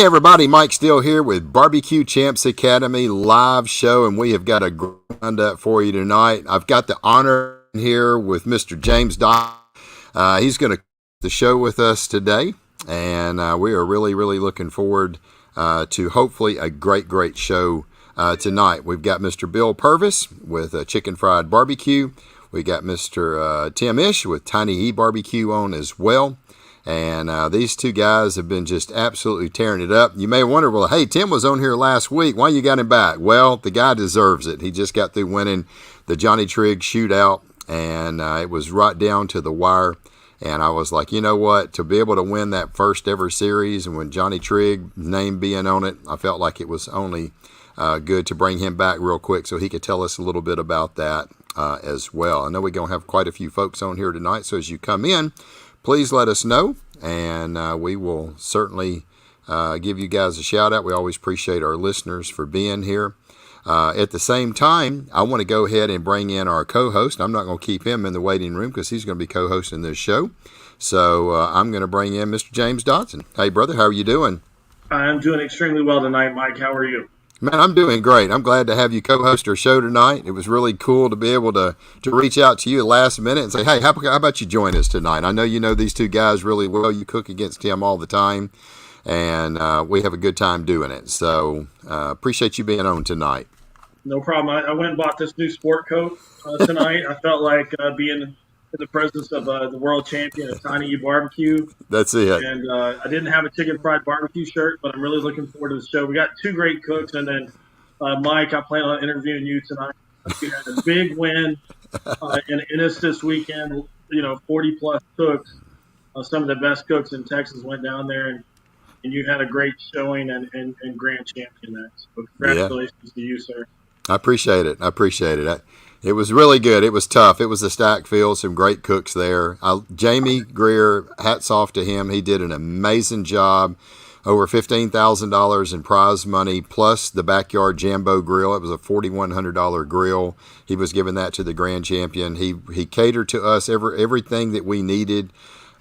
Hey everybody, Mike Steele here with BBQ Champs Academy live show, and we have got a great up for you tonight. I've got the honor here with Mr. James Dodson. He's going to the show with us today, and we are really looking forward to hopefully a great show tonight. We've got Mr. Bill Purvis with Chicken Fried Barbecue. We got Mr. Tim Ish with Tiny E Barbecue on as well. And these two guys have been just absolutely tearing it up. You may wonder, well, hey, Tim was on here last week. Why you got him back? Well, the guy deserves it. He just got through winning the Johnny Trigg Shootout, and it was right down to the wire. And I was like, you know what? To be able to win that first ever series, and when Johnny Trigg name being on it, I felt like it was only good to bring him back real quick so he could tell us a little bit about that as well. I know we're going to have quite a few folks on here tonight, so as you come in, please let us know, and we will certainly give you guys a shout out. We always appreciate our listeners for being here. At the same time, I want to go ahead and bring in our co-host. I'm not going to keep him in the waiting room because he's going to be co-hosting this show. So I'm going to bring in Mr. James Dodson. Hey, brother, how are you doing? I'm doing extremely well tonight, Mike. How are you? Man, I'm doing great. I'm glad to have you co-host our show tonight. It was really cool to be able to reach out to you at the last minute and say, hey, how about you join us tonight? I know you know these two guys really well. You cook against them all the time, and we have a good time doing it. So appreciate you being on tonight. No problem. I went and bought this new sport coat tonight. I felt like being in the presence of the world champion of Tiny E Barbecue. That's it. And I didn't have a chicken fried barbecue shirt, but I'm really looking forward to the show. We got two great cooks, and then Mike, I plan on interviewing you tonight. We had a big win in Ennis this weekend. 40 plus cooks. Some of the best cooks in Texas went down there, and you had a great showing and grand champion that. So congratulations to you, sir. I appreciate it. It was really good. It was tough. It was a stacked field, some great cooks there. Jamie Greer, hats off to him. He did an amazing job. Over $15,000 in prize money, plus the backyard Jambo grill. It was a $4,100 grill. He was giving that to the grand champion. He catered to us everything that we needed.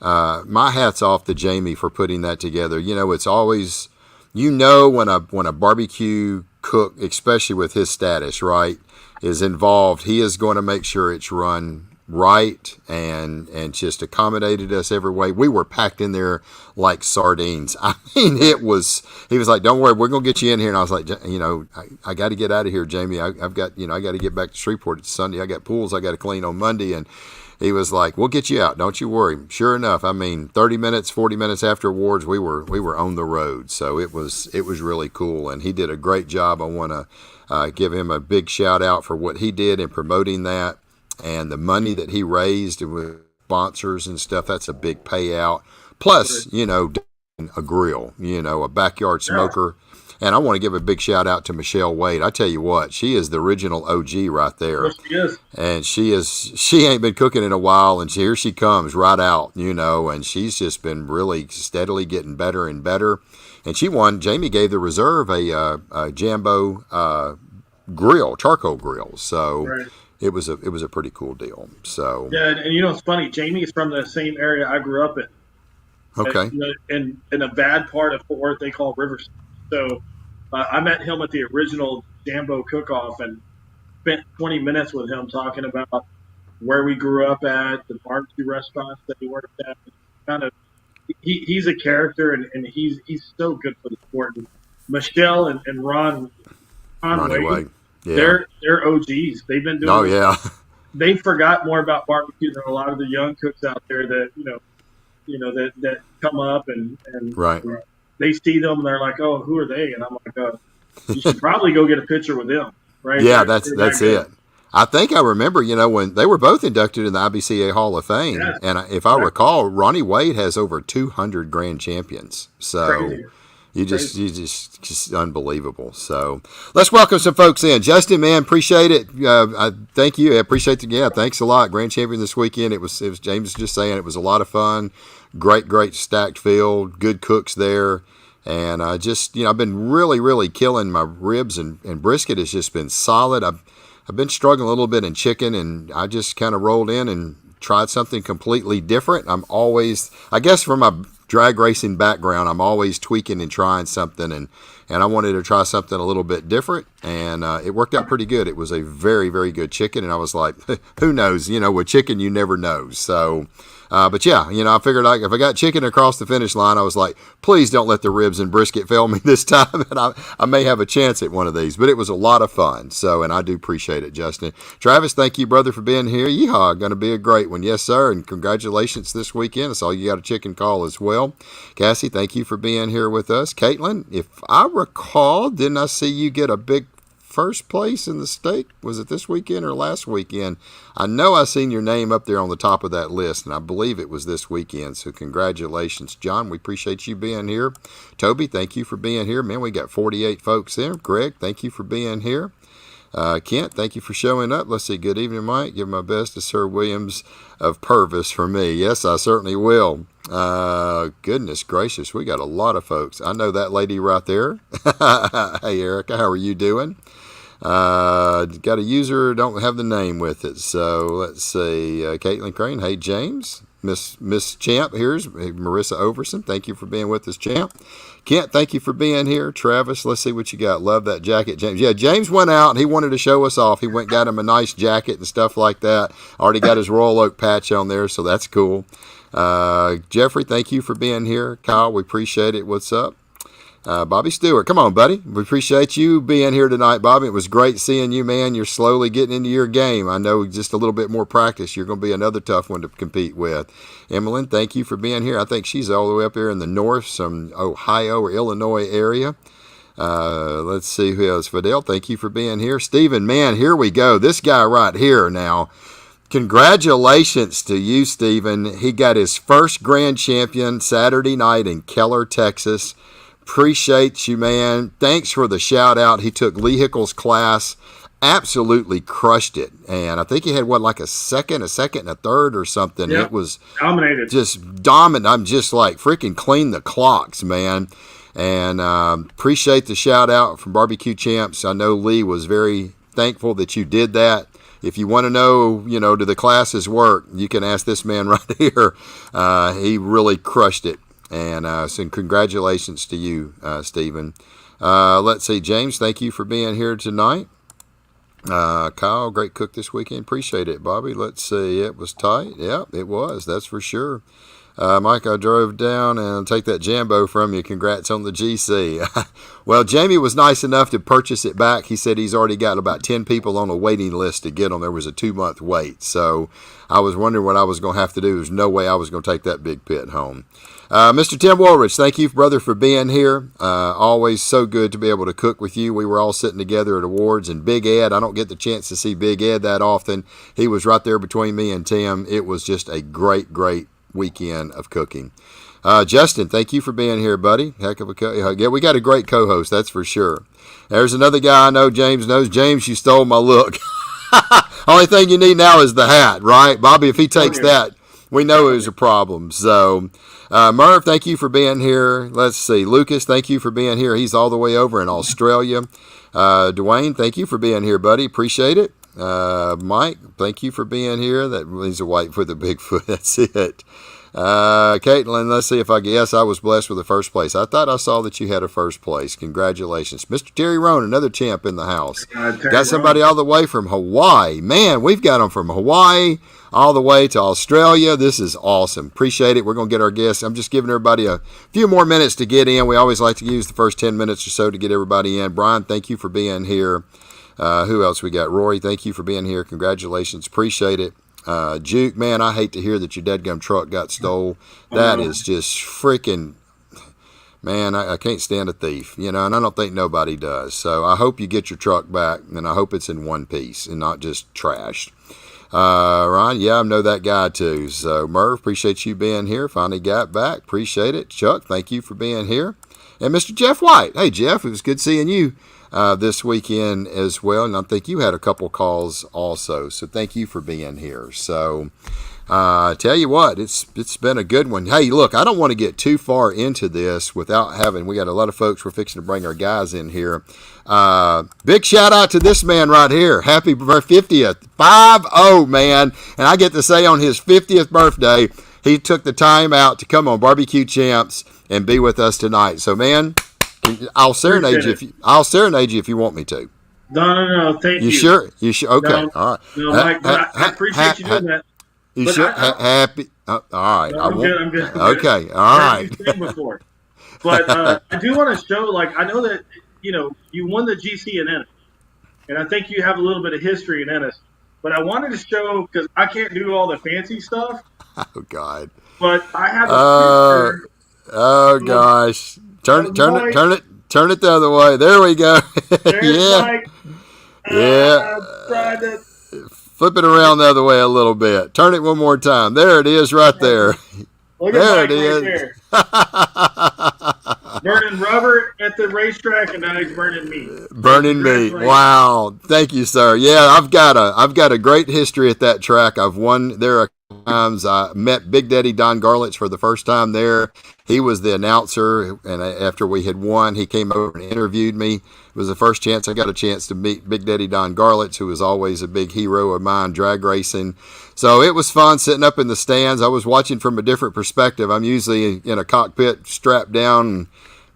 My hat's off to Jamie for putting that together. It's always, when a barbecue cook, especially with his status, right, is involved, he is going to make sure it's run right and just accommodated us every way. We were packed in there like sardines. I mean, he was like, don't worry, we're going to get you in here. And I was like, I got to get out of here, Jamie. I've got, I got to get back to Shreveport. It's Sunday. I got pools I got to clean on Monday. And he was like, we'll get you out. Don't you worry. Sure enough, 30 minutes, 40 minutes after awards, we were on the road. So it was really cool. And he did a great job. I want to give him a big shout out for what he did in promoting that, and the money that he raised with sponsors and stuff. That's a big payout. Plus, a grill, a backyard smoker. And I want to give a big shout out to Michelle Wade. I tell you what, she is the original OG right there. Yes, she is. And she ain't been cooking in a while, and here she comes right out, and she's just been really steadily getting better and better. And she won. Jamie gave the reserve a Jambo grill, charcoal grill. So right. It was a pretty cool deal. So yeah, and it's funny. Jamie's from the same area I grew up in. Okay. And, in a bad part of Fort Worth they call Riverside. So I met him at the original Jambo cook-off and spent 20 minutes with him talking about where we grew up at, the barbecue restaurants that he worked at. Kind of, he's a character, and he's so good for the sport. And Michelle and Ronnie Wade, yeah. They're OGs. They've been doing. Oh yeah. They forgot more about barbecue than a lot of the young cooks out there that that come up and right. They see them and they're like, oh, who are they? And I'm like, you should probably go get a picture with them, right? Yeah, that's it. I think I remember, when they were both inducted in the IBCA Hall of Fame, yeah. And if I recall, Ronnie Wade has over 200 grand champions. So crazy. You just unbelievable. So let's welcome some folks in. Justin, man, appreciate it. I thank you. I appreciate it. Yeah, thanks a lot. Grand champion this weekend. It was James just saying it was a lot of fun. Great stacked field. Good cooks there. And I've been really killing my ribs, and brisket has just been solid. I've been struggling a little bit in chicken, and I just kind of rolled in and tried something completely different. I'm always, I guess from my drag racing background, I'm always tweaking and trying something, and I wanted to try something a little bit different, and it worked out pretty good. It was a very, very good chicken, and I was like, who knows? With chicken, you never know. So, but yeah, I figured if I got chicken across the finish line, I was like, please don't let the ribs and brisket fail me this time, and I may have a chance at one of these. But it was a lot of fun, so, and I do appreciate it, Justin. Travis, thank you, brother, for being here. Yeehaw, going to be a great one. Yes, sir, and congratulations this weekend. I saw you got a chicken call as well. Cassie, thank you for being here with us. Caitlin, if I recall, didn't I see you get a big first place in the state? Was it this weekend or last weekend? I know I seen your name up there on the top of that list, and I believe it was this weekend. So congratulations, John. We appreciate you being here. Toby, thank you for being here. Man, we got 48 folks there. Greg, thank you for being here. Kent, thank you for showing up. Let's see. Good evening, Mike. Give my best to Sir Williams of Purvis for me. Yes, I certainly will. Goodness gracious, we got a lot of folks. I know that lady right there. Hey, Erica, how are you doing? Got a user, don't have the name with it. So let's see. Caitlin Crane. Hey, James. Miss Champ, here's Marissa Overson. Thank you for being with us, Champ. Kent, thank you for being here. Travis, let's see what you got. Love that jacket, James. Yeah, James went out and he wanted to show us off. He went and got him a nice jacket and stuff like that. Already got his Royal Oak patch on there, so that's cool. Jeffrey, thank you for being here. Kyle, we appreciate it. What's up? Bobby Stewart, come on, buddy. We appreciate you being here tonight, Bobby. It was great seeing you, man. You're slowly getting into your game. I know just a little bit more practice, you're going to be another tough one to compete with. Emmeline, thank you for being here. I think she's all the way up here in the north, some Ohio or Illinois area. Let's see who else. Fidel, thank you for being here. Stephen, man, here we go. This guy right here now. Congratulations to you, Stephen. He got his first grand champion Saturday night in Keller, Texas. Appreciate you, man. Thanks for the shout out. He took Lee Hickle's class, absolutely crushed it. And I think he had a second, and a third or something. Yep. It was dominated. Just dominant. I'm just like freaking clean the clocks, man. And appreciate the shout out from Barbecue Champs. I know Lee was very thankful that you did that. If you want to know, do the classes work, you can ask this man right here. He really crushed it. And so congratulations to you, Stephen. Let's see. James, thank you for being here tonight. Kyle, great cook this weekend. Appreciate it, Bobby. Let's see. It was tight. Yeah, it was. That's for sure. Mike, I drove down and take that Jambo from you. Congrats on the GC. Well, Jamie was nice enough to purchase it back. He said he's already got about 10 people on a waiting list to get them. There was a 2-month wait. So I was wondering what I was going to have to do. There's no way I was going to take that big pit home. Mr. Tim Woolridge, thank you, brother, for being here. Always so good to be able to cook with you. We were all sitting together at awards, and Big Ed, I don't get the chance to see Big Ed that often. He was right there between me and Tim. It was just a great, great weekend of cooking. Justin, thank you for being here, buddy. Heck of a yeah, we got a great co-host, that's for sure. There's another guy I know James knows. James, you stole my look. Only thing you need now is the hat, right? Bobby, if he takes that, we know it was a problem. So, Merv, thank you for being here. Let's see. Lucas, thank you for being here. He's all the way over in Australia. Dwayne, thank you for being here, buddy. Appreciate it. Mike, thank you for being here. That he's a white for the Bigfoot. That's it. Caitlin, let's see if I guess I was blessed with the first place. I thought I saw that you had a first place. Congratulations. Mr. Terry Roan, another champ in the house. Got somebody all the way from Hawaii. Man, we've got them from Hawaii all the way to Australia. This is awesome. Appreciate it. We're going to get our guests. I'm just giving everybody a few more minutes to get in. We always like to use the first 10 minutes or so to get everybody in. Brian, thank you for being here. Who else we got? Rory, thank you for being here. Congratulations. Appreciate it. Juke, man, I hate to hear that your dadgum truck got stole. That is just freaking, man, I can't stand a thief, and I don't think nobody does. So I hope you get your truck back, and I hope it's in one piece and not just trashed. Ryan, yeah, I know that guy too. So Merv, appreciate you being here. Finally got back. Appreciate it. Chuck, thank you for being here. And Mr. Jeff White. Hey, Jeff, it was good seeing you this weekend as well. And I think you had a couple calls also. So thank you for being here. So tell you what, it's been a good one. Hey, look, I don't want to get too far into this without we got a lot of folks we're fixing to bring our guys in here. Big shout out to this man right here. Happy 50th. 50, man. And I get to say on his 50th birthday, he took the time out to come on Barbecue Champs and be with us tonight. So, man, I'll serenade you. I'll serenade you if you want me to. No. Thank you. You sure? You sure? Okay. No, All right. no, Mike, but I appreciate you doing that. You But sure? Happy? All right. No, I'm good. Okay. All right. Before. But I do want to show, like, I know that, you won the GC in Ennis. And I think you have a little bit of history in Ennis. But I wanted to show, because I can't do all the fancy stuff. Oh, God. But I have a picture. Oh, gosh. Turn it the other way. There we go. Yeah. Yeah. Flip it around the other way a little bit. Turn it one more time. There it is right there. Look there at it is. Right burning rubber at the racetrack, and now he's burning meat. Burning meat. Wow. Thank you, sir. Yeah, I've got a great history at that track. I've won there a couple times. I met Big Daddy Don Garlits for the first time there. He was the announcer, and after we had won, he came over and interviewed me. It was the first chance I got a chance to meet Big Daddy Don Garlits, who was always a big hero of mine, drag racing. So it was fun sitting up in the stands. I was watching from a different perspective. I'm usually in a cockpit strapped down and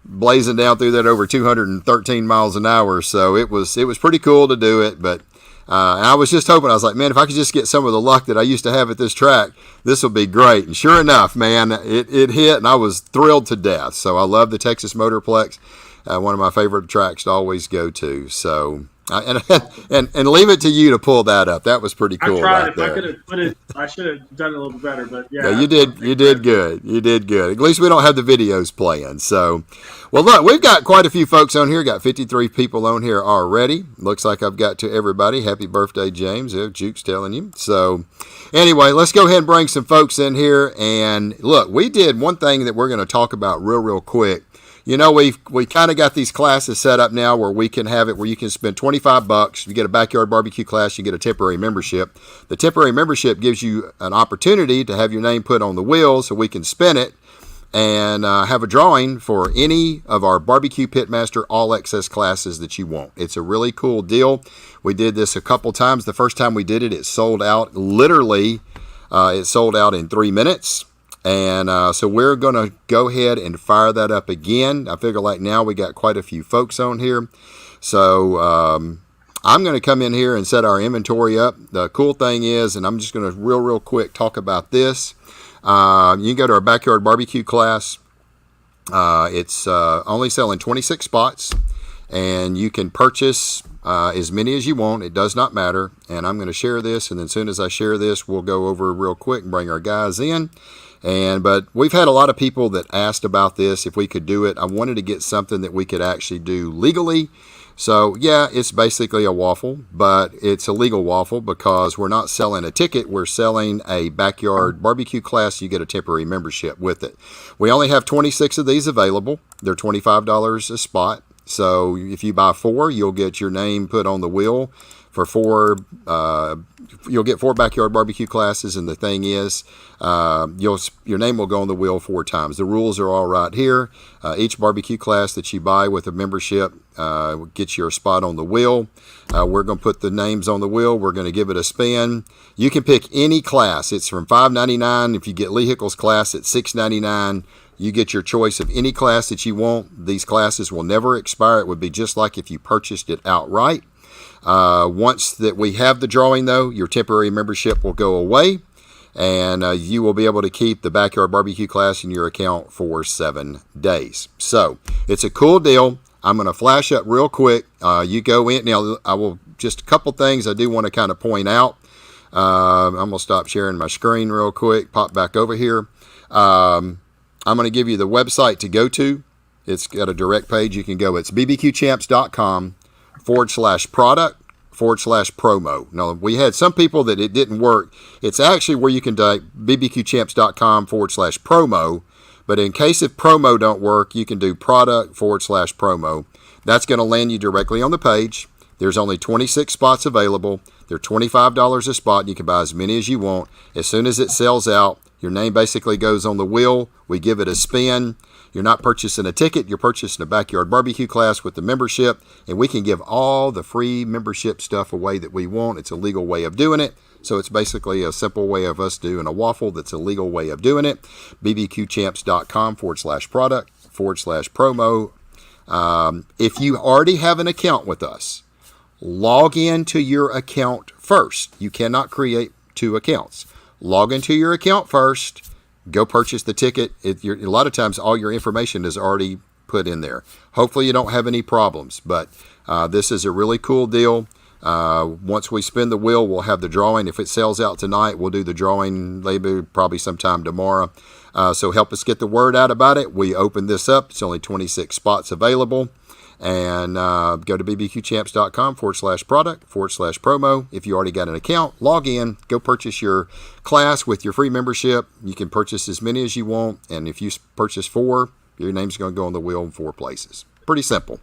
blazing down through that over 213 miles an hour. So it was pretty cool to do it, but and I was just hoping, I was like, man, if I could just get some of the luck that I used to have at this track, this will be great. And sure enough, man, it hit, and I was thrilled to death. So I love the Texas Motorplex, one of my favorite tracks to always go to. So and leave it to you to pull that up. That was pretty cool. I tried. Right if there. I could have put it, I should have done it a little better. But yeah, you did good. You did good. At least we don't have the videos playing. So, well, look, we've got quite a few folks on here. Got 53 people on here already. Looks like I've got to everybody. Happy birthday, James. Yeah, Juke's telling you. So, anyway, let's go ahead and bring some folks in here. And look, we did one thing that we're going to talk about real quick. We kind of got these classes set up now where we can have it where you can spend $25. You get a backyard barbecue class, you get a temporary membership. The temporary membership gives you an opportunity to have your name put on the wheel so we can spin it and have a drawing for any of our Barbecue Pitmaster All Access classes that you want. It's a really cool deal. We did this a couple times. The first time we did it, it sold out. Literally, it sold out in 3 minutes. And so we're going to go ahead and fire that up again. I figure like now we got quite a few folks on here. So I'm going to come in here and set our inventory up. The cool thing is, and I'm just going to real quick talk about this. You can go to our backyard barbecue class. It's only selling 26 spots. And you can purchase as many as you want. It does not matter. And I'm going to share this. And then as soon as I share this, we'll go over real quick and bring our guys in. But we've had a lot of people that asked about this, if we could do it. I wanted to get something that we could actually do legally. So, yeah, it's basically a waffle, but it's a legal waffle because we're not selling a ticket. We're selling a backyard barbecue class. You get a temporary membership with it. We only have 26 of these available. They're $25 a spot. So if you buy 4, you'll get your name put on the wheel for 4. You'll get 4 backyard barbecue classes, and the thing is, your name will go on the wheel 4 times. The rules are all right here. Each barbecue class that you buy with a membership gets your spot on the wheel. We're going to put the names on the wheel. We're going to give it a spin. You can pick any class. It's from $5.99. If you get Vehicles class, it's $6.99. You get your choice of any class that you want. These classes will never expire. It would be just like if you purchased it outright. Once that we have the drawing, though, your temporary membership will go away, and you will be able to keep the backyard barbecue class in your account for 7 days. So it's a cool deal. I'm going to flash up real quick. You go in. Now, I will just a couple things I do want to kind of point out. I'm going to stop sharing my screen real quick, pop back over here. I'm going to give you the website to go to. It's got a direct page. You can go. It's bbqchamps.com/product/promo. Now, we had some people that it didn't work. It's actually where you can type bbqchamps.com/promo. But in case if promo don't work, you can do product/promo. That's going to land you directly on the page. There's only 26 spots available. They're $25 a spot. You can buy as many as you want. As soon as it sells out, your name basically goes on the wheel. We give it a spin. You're not purchasing a ticket. You're purchasing a backyard barbecue class with the membership, and we can give all the free membership stuff away that we want. It's a legal way of doing it. So it's basically a simple way of us doing a waffle that's a legal way of doing it. bbqchamps.com/product/promo. If you already have an account with us, log into your account first. You cannot create two accounts. Log into your account first. Go purchase the ticket. A lot of times, all your information is already put in there. Hopefully, you don't have any problems. But this is a really cool deal. Once we spin the wheel, we'll have the drawing. If it sells out tonight, we'll do the drawing probably sometime tomorrow. So help us get the word out about it. We opened this up. It's only 26 spots available. And go to bbqchamps.com/product/promo. If you already got an account, log in, go purchase your class with your free membership. You can purchase as many as you want. And if you purchase 4, your name's going to go on the wheel in 4 places. Pretty simple.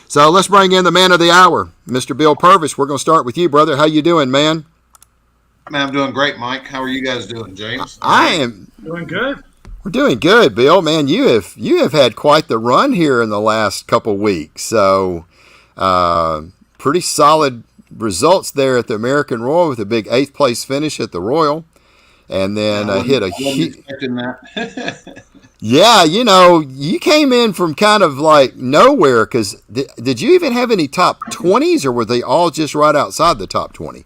So let's bring in the man of the hour, Mr. Bill Purvis. We're going to start with you, brother. How you doing, man? Man, I'm doing great, Mike. How are you guys doing, James? I am doing good. We're doing good, Bill. Man, you have had quite the run here in the last couple weeks. So, pretty solid results there at the American Royal with a big 8th place finish at the Royal, and then hit a huge. Yeah, you came in from kind of like nowhere because did you even have any top 20s, or were they all just right outside the top 20?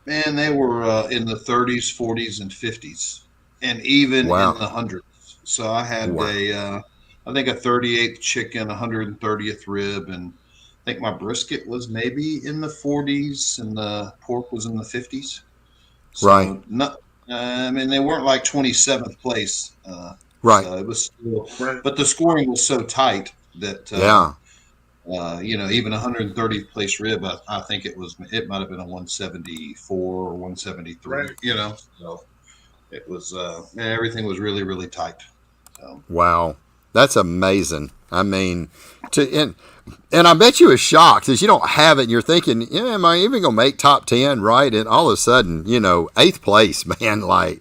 Man, they were in the 30s, 40s, and 50s. And even in the hundreds. So I had I think a 38th chicken, 130th rib, and I think my brisket was maybe in the 40s, and the pork was in the 50s. So right. They weren't like 27th place. Right. So it was still, but the scoring was so tight that even 130th place rib, I think it might have been a 174 or 173. Right. So. It was everything was really, really tight. So. Wow, that's amazing. I mean, and I bet you was shocked because you don't have it. And you're thinking, am I even gonna make top 10? Right, and all of a sudden, 8th place, man. Like,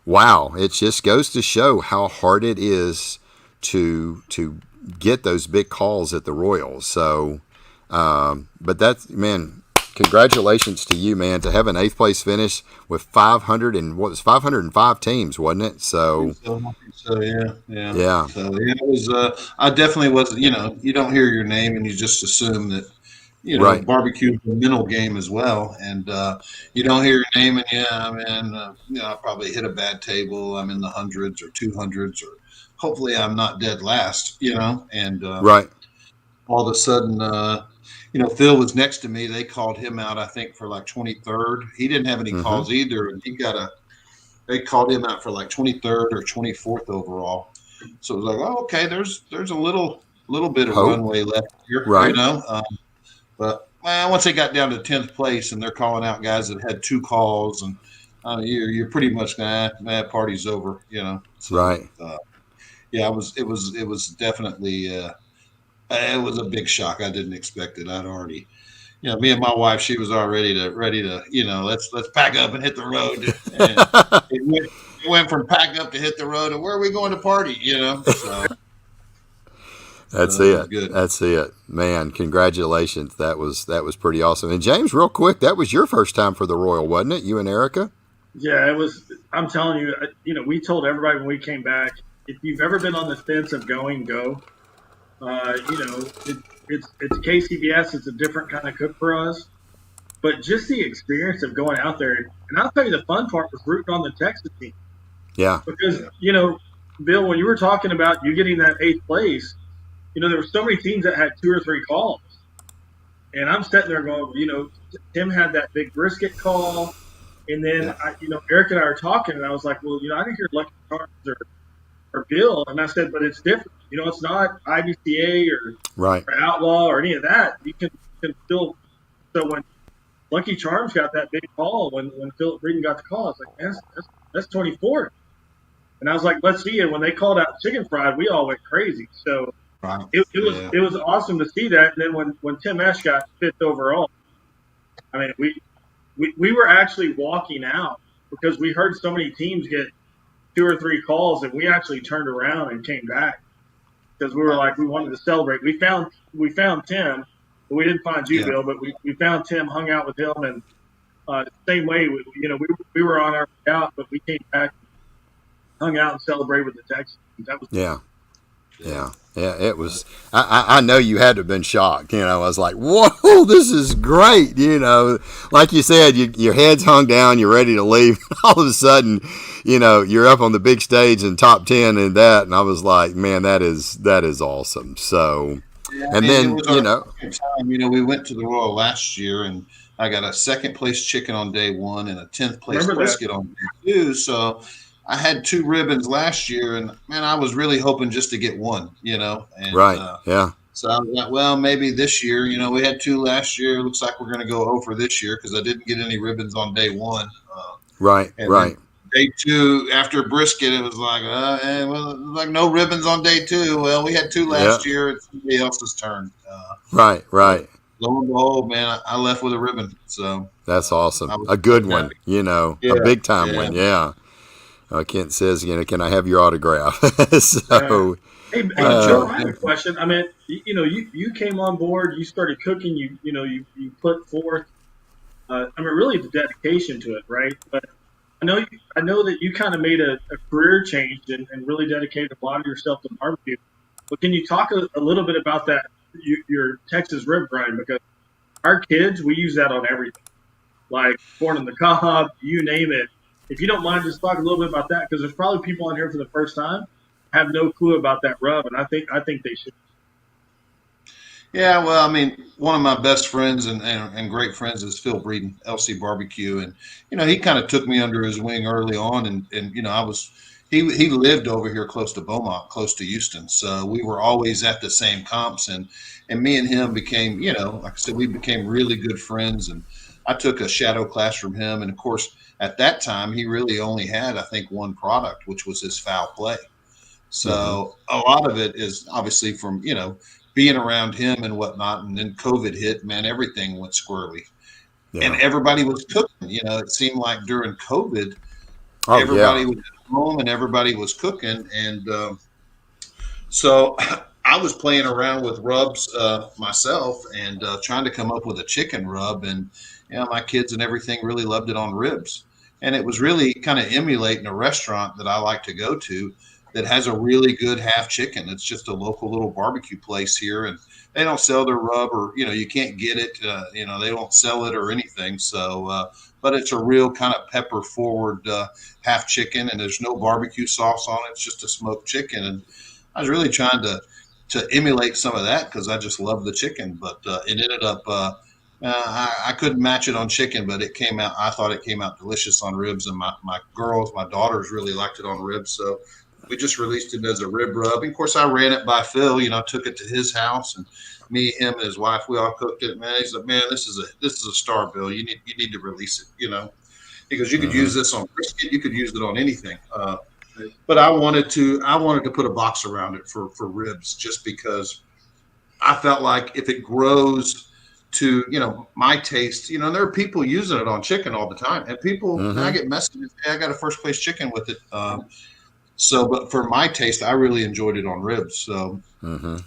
wow, it just goes to show how hard it is to get those big calls at the Royals. So, but that's, man. Congratulations to you, man, to have an 8th place finish with 505 teams, wasn't it? So yeah. So it was. I definitely was. You don't hear your name and you just assume that. Right. Barbecue is a mental game as well, and you don't hear your name, and I probably hit a bad table. I'm in the hundreds or 200s, or hopefully I'm not dead last. And right. All of a sudden. Phil was next to me. They called him out, I think, for like 23rd. He didn't have any calls either, and they called him out for like 23rd or 24th overall. So it was like, oh, okay, there's a little bit of runway left here, right? But once they got down to 10th place, and they're calling out guys that had 2 calls, and you're pretty much party's over, So, right? It was definitely. It was a big shock. I didn't expect it. I'd already, me and my wife, she was already ready to, let's pack up and hit the road. And it went from pack up to hit the road, and where are we going to party? So that's it. That's it, man. Congratulations. That was pretty awesome. And James, real quick, that was your first time for the Royal, wasn't it? You and Erica? Yeah, it was. I'm telling you, we told everybody when we came back, if you've ever been on the fence of going, go. It's KCBS. It's a different kind of cook for us, but just the experience of going out there, and I'll tell you, the fun part was rooting on the Texas team. Yeah. Because Bill, when you were talking about you getting that 8th place, there were so many teams that had 2 or 3 calls, and I'm sitting there going, Tim had that big brisket call, and then Eric and I were talking, and I was like, well, I didn't hear Lucky Charms or Bill, and I said, but it's different. It's not IBCA or Outlaw or any of that. You can still. So when Lucky Charms got that big call, when Philip Breeden got the call, I was like, man, that's 24. And I was like, let's see. And when they called out chicken fried, we all went crazy. So it was awesome to see that. And then when Tim Esch got 5th overall, I mean, we were actually walking out because we heard so many teams get 2 or 3 calls, and we actually turned around and came back. because we were like, we wanted to celebrate. We found Tim, but we didn't find you, Bill. But we found Tim, hung out with him, and same way, we were on our way out, but we came back, hung out, and celebrated with the Texans. That was Yeah, it was. I know you had to have been shocked. I was like, whoa, this is great. Like you said, your head's hung down, you're ready to leave. All of a sudden, you're up on the big stage in top 10 and that. And I was like, man, that is awesome. So, and then, time, we went to the Royal last year and I got a second place chicken on day one and a 10th place brisket on day two. So, I had 2 ribbons last year, and man, I was really hoping just to get one, And, right. Yeah. So I was like, well, maybe this year, we had 2 last year. Looks like we're going to go over this year because I didn't get any ribbons on day one. Right. Day 2 after brisket, it was like, like no ribbons on day 2. Well, we had 2 last year. It's somebody else's turn. Right. Lo and behold, man, I left with a ribbon. So that's awesome. A good one, a big time one. Yeah. Kent says, can I have your autograph? So, hey, Joe, I have a question. I mean, you came on board, you started cooking, you put forth, really the dedication to it, right? But I know that you kind of made a career change and really dedicated a lot of yourself to barbecue. But can you talk a little bit about that, your Texas rib grind? Because our kids, we use that on everything, like corn on the cob, you name it. If you don't mind, just talk a little bit about that, because there's probably people on here for the first time have no clue about that rub, and I think they should. Yeah, well, I mean, one of my best friends and great friends is Phil Breeden, LC Barbecue, and he kind of took me under his wing early on, and he lived over here close to Beaumont, close to Houston, so we were always at the same comps, and me and him became, like I said, we became really good friends, and I took a shadow class from him, and of course, at that time, he really only had, I think, one product, which was his foul play. So a lot of it is obviously from, being around him and whatnot. And then COVID hit, man, everything went squirrely. Yeah. And everybody was cooking. It seemed like during COVID, everybody was at home and everybody was cooking. And so I was playing around with rubs myself and trying to come up with a chicken rub. And my kids and everything really loved it on ribs. And it was really kind of emulating a restaurant that I like to go to that has a really good half chicken. It's just a local little barbecue place here. And they don't sell their rub, or, you can't get it. They don't sell it or anything. So, but it's a real kind of pepper forward half chicken, and there's no barbecue sauce on it. It's just a smoked chicken. And I was really trying to emulate some of that because I just love the chicken. But it ended up I couldn't match it on chicken, but I thought it came out delicious on ribs, and my daughters really liked it on ribs. So we just released it as a rib rub. And of course, I ran it by Phil, took it to his house, and me, him, and his wife, we all cooked it. Man, he's like, man, this is a star, Bill. You need to release it, because you could use this on brisket, you could use it on anything. But I wanted to put a box around it for ribs, just because I felt like if it grows to, my taste, there are people using it on chicken all the time, and people, I get messages, hey, I got a first place chicken with it. But for my taste, I really enjoyed it on ribs. So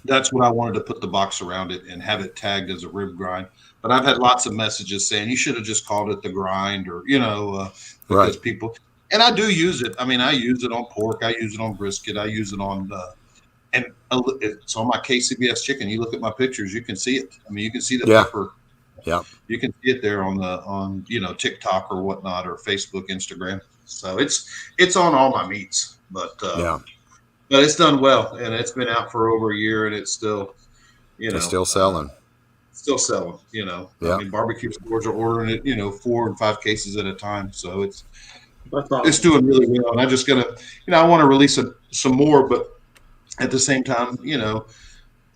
that's what I wanted to put the box around it and have it tagged as a rib grind. But I've had lots of messages saying you should have just called it the grind, or, because people, and I do use it. I mean, I use it on pork. I use it on brisket. I use it on, and it's on my KCBS chicken. You look at my pictures, you can see it. I mean, you can see the pepper. Yeah. You can see it there on TikTok or whatnot, or Facebook, Instagram. So it's on all my meats. But but it's done well, and it's been out for over a year, and it's still, it's still selling. I mean, barbecue stores are ordering it, 4 and 5 cases at a time. So it's doing really well. And I just I want to release some more, but at the same time,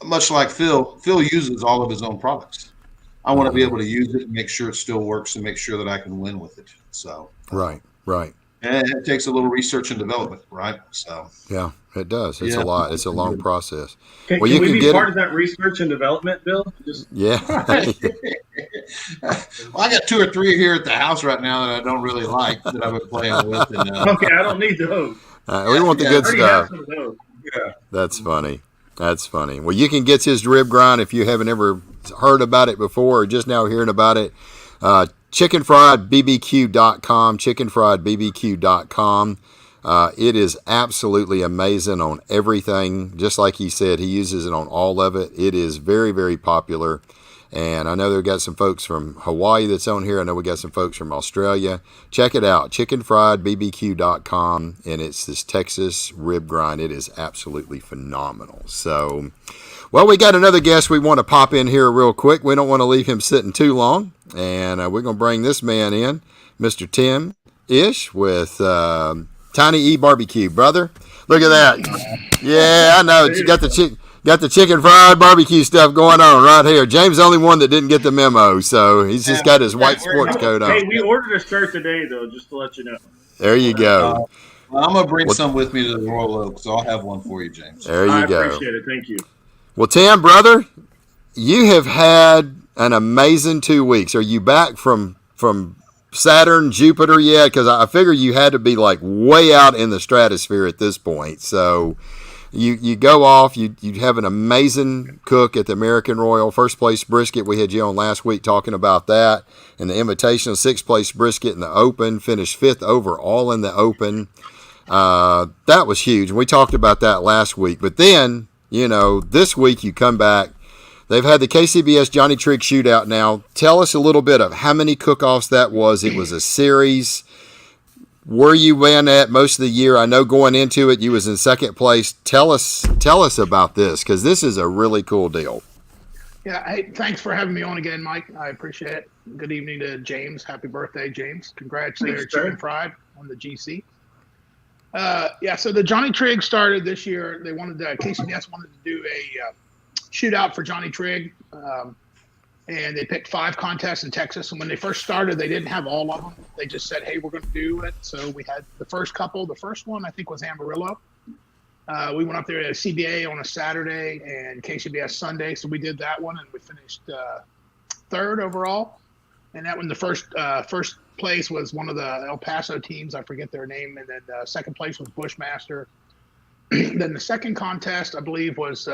much like Phil uses all of his own products. I want to be able to use it and make sure it still works, and make sure that I can win with it. So right. And it takes a little research and development, right? So yeah, it does. It's a lot. It's a long process. Can we be part of that research and development, Bill? Yeah. Well, I got 2 or 3 here at the house right now that I don't really like, that I've been playing with. And, okay, I don't need those. We want the good stuff. Yeah, that's funny. That's funny. Well, you can get his rib grind if you haven't ever heard about it before or just now hearing about it. Chickenfriedbbq.com, chickenfriedbbq.com. It is absolutely amazing on everything. Just like he said, he uses it on all of it. It is very, very popular. And I know they've got some folks from Hawaii that's on here. I know we got some folks from Australia. Check it out, chickenfriedbbq.com. And it's this Texas rib grind. It is absolutely phenomenal. So, well, we got another guest we want to pop in here real quick. We don't want to leave him sitting too long. And we're going to bring this man in, Mr. Tim Ish with Tiny E Barbecue. Brother, look at that. Yeah, I know. You got the chicken fried barbecue stuff going on right here. James is the only one that didn't get the memo, so he's just got his white sports coat on. Hey, we ordered a shirt today, though, just to let you know. There you go. Well, I'm going to bring some with me to the Royal Oak, so I'll have one for you, James. There you go. I appreciate it. Thank you. Well, Tim, brother, you have had an amazing 2 weeks. Are you back from Saturn, Jupiter yet? Because I figure you had to be like way out in the stratosphere at this point. So you go off, you have an amazing cook at the American Royal, first place brisket. We had you on last week talking about that. And the Invitational, sixth place brisket in the Open, finished fifth overall in the Open. That was huge. And we talked about that last week. But then, this week you come back. They've had the KCBS Johnny Trigg Shootout now. Tell us a little bit of how many cook-offs that was. It was a series. Where you went at most of the year? I know going into it, you was in second place. Tell us about this, because this is a really cool deal. Yeah, hey, thanks for having me on again, Mike. I appreciate it. Good evening to James. Happy birthday, James. Congrats there, Chicken Fried on the GC. So the Johnny Trigg started this year. They KCBS wanted to do a shootout for Johnny Trigg, and they picked 5 contests in Texas. And when they first started, they didn't have all of them. They just said, hey, we're going to do it. So we had the first couple. The first one, I think, was Amarillo. We went up there to CBA on a Saturday and KCBS Sunday. So we did that one, and we finished third overall. And that one, the first place was one of the El Paso teams. I forget their name. And then second place was Bushmaster. Then the second contest, I believe, was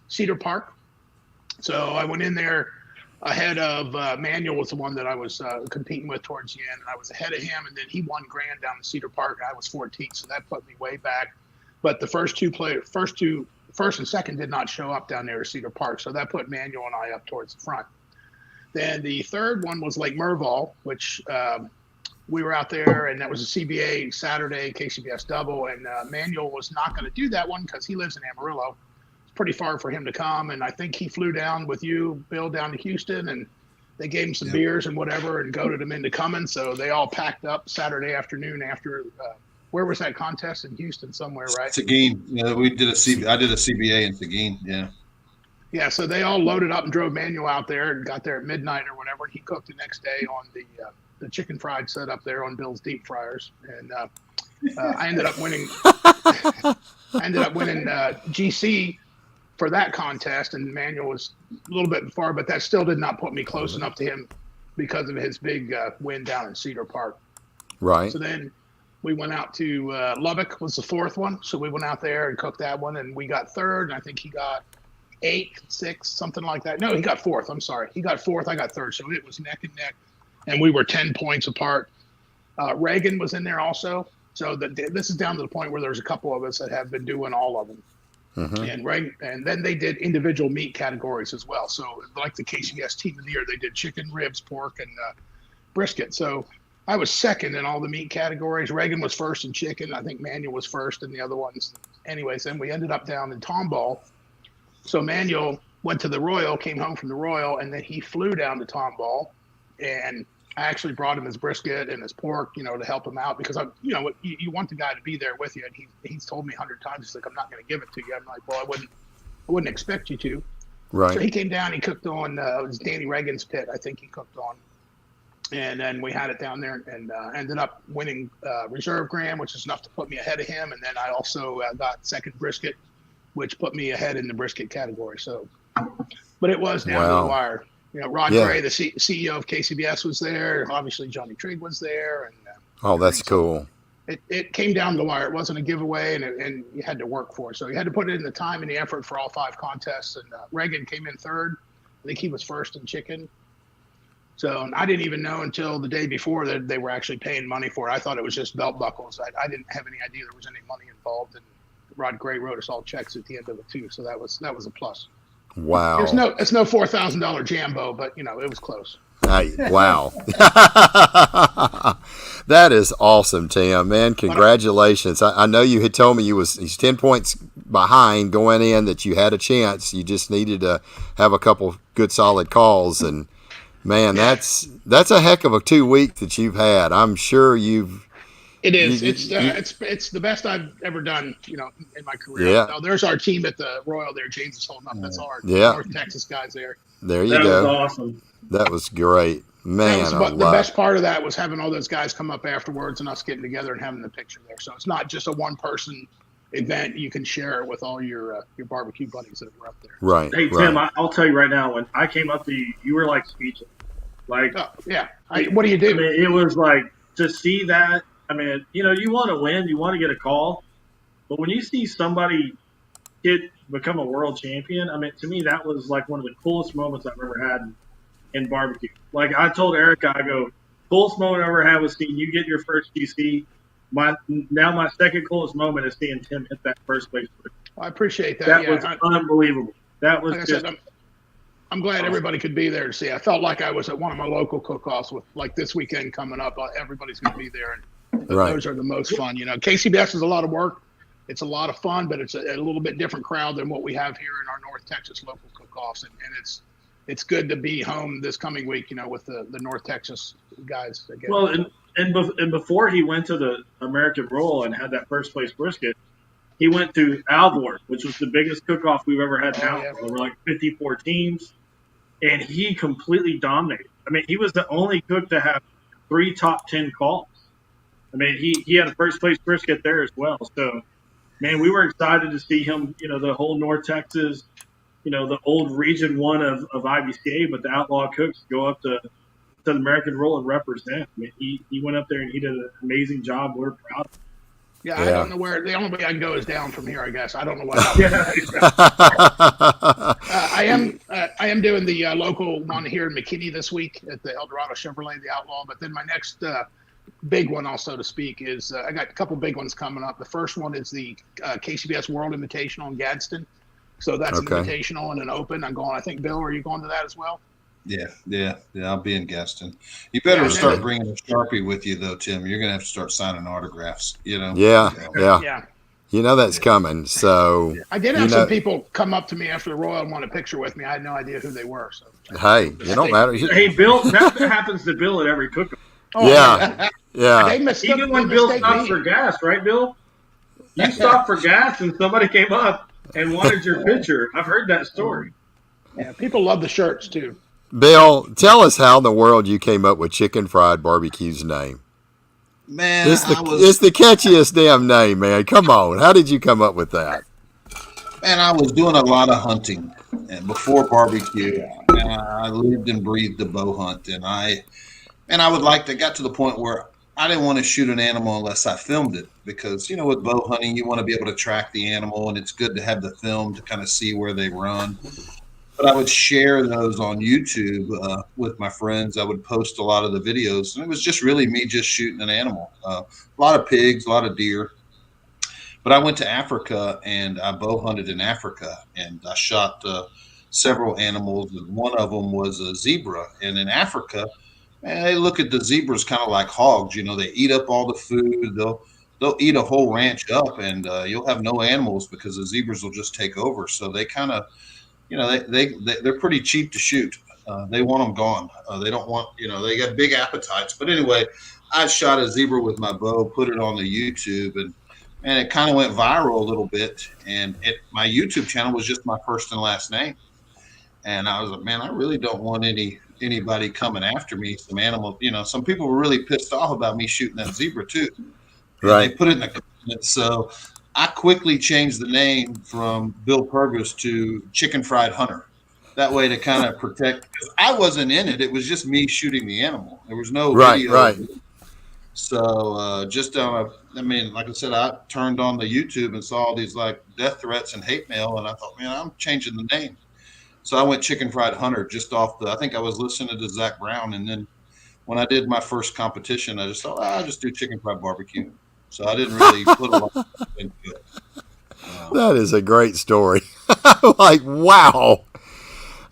Cedar Park. So I went in there ahead of Manuel was the one that I was competing with towards the end, and I was ahead of him, and then he won grand down in Cedar Park. I was 14th, so that put me way back. But the first and second did not show up down there at Cedar Park, so that put Manuel and I up towards the front. Then the third one was Lake Merval, which we were out there, and that was a CBA Saturday, KCBS double, and Manuel was not going to do that one because he lives in Amarillo. Pretty far for him to come, and I think he flew down with you, Bill, down to Houston, and they gave him some beers and whatever and goaded him into coming. So they all packed up Saturday afternoon after where was that contest in Houston somewhere, right? Seguin. Yeah, I did a CBA in Seguin. Yeah, so they all loaded up and drove Manuel out there and got there at midnight or whatever, and he cooked the next day on the chicken fried set up there on Bill's deep fryers, and I ended up winning GC for that contest, and Manuel was a little bit far, but that still did not put me close enough to him because of his big win down in Cedar Park. Right. So then we went out to Lubbock was the fourth one. So we went out there and cooked that one, and we got third, and I think he got 8th, 6th, something like that. No, he got 4th. I'm sorry. He got 4th. I got 3rd. So it was neck and neck, and we were 10 points apart. Reagan was in there also. So this is down to the point where there's a couple of us that have been doing all of them. Mm-hmm. And then they did individual meat categories as well. So like the KCBS Team of the Year, they did chicken, ribs, pork, and brisket. So I was second in all the meat categories. Reagan was first in chicken. I think Manuel was first in the other ones. Anyways, then we ended up down in Tomball. So Manuel went to the Royal, came home from the Royal, and then he flew down to Tomball. And I actually brought him his brisket and his pork, to help him out because you want the guy to be there with you. And he's told me 100 times, he's like, I'm not going to give it to you. I'm like, well, I wouldn't expect you to. Right. So he came down, he cooked on, it was Danny Reagan's pit, I think he cooked on. And then we had it down there and ended up winning reserve grand, which is enough to put me ahead of him. And then I also got second brisket, which put me ahead in the brisket category. So, but it was down to the wire. Rod Gray, the CEO of KCBS, was there. Obviously, Johnny Trigg was there. And that's cool. it came down the wire. It wasn't a giveaway, and you had to work for it. So you had to put in the time and the effort for all 5 contests. And Reagan came in third. I think he was first in chicken. So I didn't even know until the day before that they were actually paying money for it. I thought it was just belt buckles. I didn't have any idea there was any money involved. And Rod Gray wrote us all checks at the end of it too. So that was a plus. Wow. It's no $4,000 Jambo, but it was close. Wow. That is awesome, Tim, man. Congratulations. I know you had told me he's 10 points behind going in, that you had a chance. You just needed to have a couple good solid calls, and man, that's a heck of a 2 week that you've had. I'm sure you've. It is. It's the best I've ever done, in my career. Yeah. So there's our team at the Royal there. James is holding up. That's our North Texas guys there. There you go. That was awesome. That was great. Man, the best part of that was having all those guys come up afterwards and us getting together and having the picture there. So it's not just a one-person event. You can share it with all your barbecue buddies that were up there. Right. Hey, Tim, I'll tell you right now, when I came up to you, you were like speechless. Like, what do you do? I mean, it was like to see that. I mean, you want to win, you want to get a call, but when you see somebody become a world champion, I mean, to me, that was like one of the coolest moments I've ever had in barbecue. Like I told Erica, I go, coolest moment I ever had was seeing you get your first GC. My second coolest moment is seeing Tim hit that first place. I appreciate that. That was unbelievable. That was I'm glad everybody could be there to see. I felt like I was at one of my local cook-offs with like this weekend coming up. Everybody's going to be there, and those are the most fun. KCBS is a lot of work. It's a lot of fun, but it's a little bit different crowd than what we have here in our North Texas local cook-offs, and it's good to be home this coming week, with the North Texas guys. Again. Well, and before he went to the American Roll and had that first place brisket, he went to Alvord, which was the biggest cook-off we've ever had in Alvord. There were like 54 teams, and he completely dominated. I mean, he was the only cook to have 3 top 10 calls. I mean, he had a first place brisket there as well. So, man, we were excited to see him, the whole North Texas, the old Region 1 of IBCA, but the Outlaw Cooks go up to the American Roll and represent. I mean, he went up there and he did an amazing job. We're proud of him. Yeah, I don't know where. The only way I can go is down from here, I guess. I don't know what. I am doing the local one here in McKinney this week at the Eldorado Chevrolet, the Outlaw. But then my next big one, also to speak, is I got a couple big ones coming up. The first one is the KCBS World Invitational in Gadsden. So that's an invitational and an open. I'm going. I think, Bill, are you going to that as well? Yeah. I'll be in Gaston. You better start bringing a Sharpie with you, though, Tim. You're gonna have to start signing autographs. Yeah. That's coming. So I did have some people come up to me after the Royal and want a picture with me. I had no idea who they were. So hey, it don't matter. Hey, Bill, that happens to Bill at every cook. Oh, yeah. Even when Bill stopped for gas, right, Bill? You stopped for gas and somebody came up and wanted your picture. I've heard that story. Yeah, people love the shirts too. Bill, tell us how in the world you came up with Chicken Fried Barbecue's name. Man, it's the catchiest damn name, man. Come on. How did you come up with that? Man, I was doing a lot of hunting and before barbecue. I lived and breathed the bow hunt, and I got to the point where I didn't want to shoot an animal unless I filmed it, because, with bow hunting, you want to be able to track the animal, and it's good to have the film to kind of see where they run. But I would share those on YouTube with my friends. I would post a lot of the videos, and it was just really me just shooting an animal. A lot of pigs, a lot of deer. But I went to Africa, and I bow hunted in Africa, and I shot several animals, and one of them was a zebra. And in Africa, man, they look at the zebras kind of like hogs. They eat up all the food. They'll eat a whole ranch up, and you'll have no animals because the zebras will just take over. So they kind of, they're pretty cheap to shoot. They want them gone. They don't want, they got big appetites. But anyway, I shot a zebra with my bow, put it on the YouTube, and it kind of went viral a little bit. And my YouTube channel was just my first and last name. And I was like, man, I really don't want anybody coming after me. Some animal, some people were really pissed off about me shooting that zebra too. Right. They put it in the comments. So I quickly changed the name from Bill Purvis to Chicken Fried Hunter. That way to kind of protect, because I wasn't in it. It was just me shooting the animal. There was no video. Right. So just like I said, I turned on the YouTube and saw all these like death threats and hate mail, and I thought, man, I'm changing the name. So I went Chicken Fried Hunter just off I think I was listening to Zach Brown, and then when I did my first competition, I just thought, I'll just do Chicken Fried Barbecue. So I didn't really put a lot into it. That is a great story. Like, wow.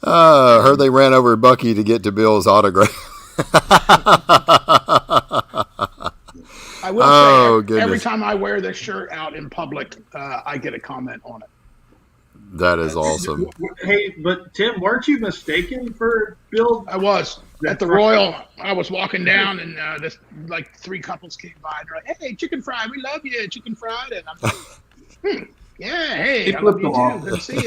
Heard they ran over Bucky to get to Bill's autograph. I will say, every time I wear this shirt out in public, I get a comment on it. That is awesome. Hey, but Tim, weren't you mistaken for Bill? I was at the Royal. I was walking down, and this like 3 couples came by. And they're like, "Hey, Chicken Fried, we love you, Chicken Fried." And I'm like, "Yeah, hey, I love you too. Good to see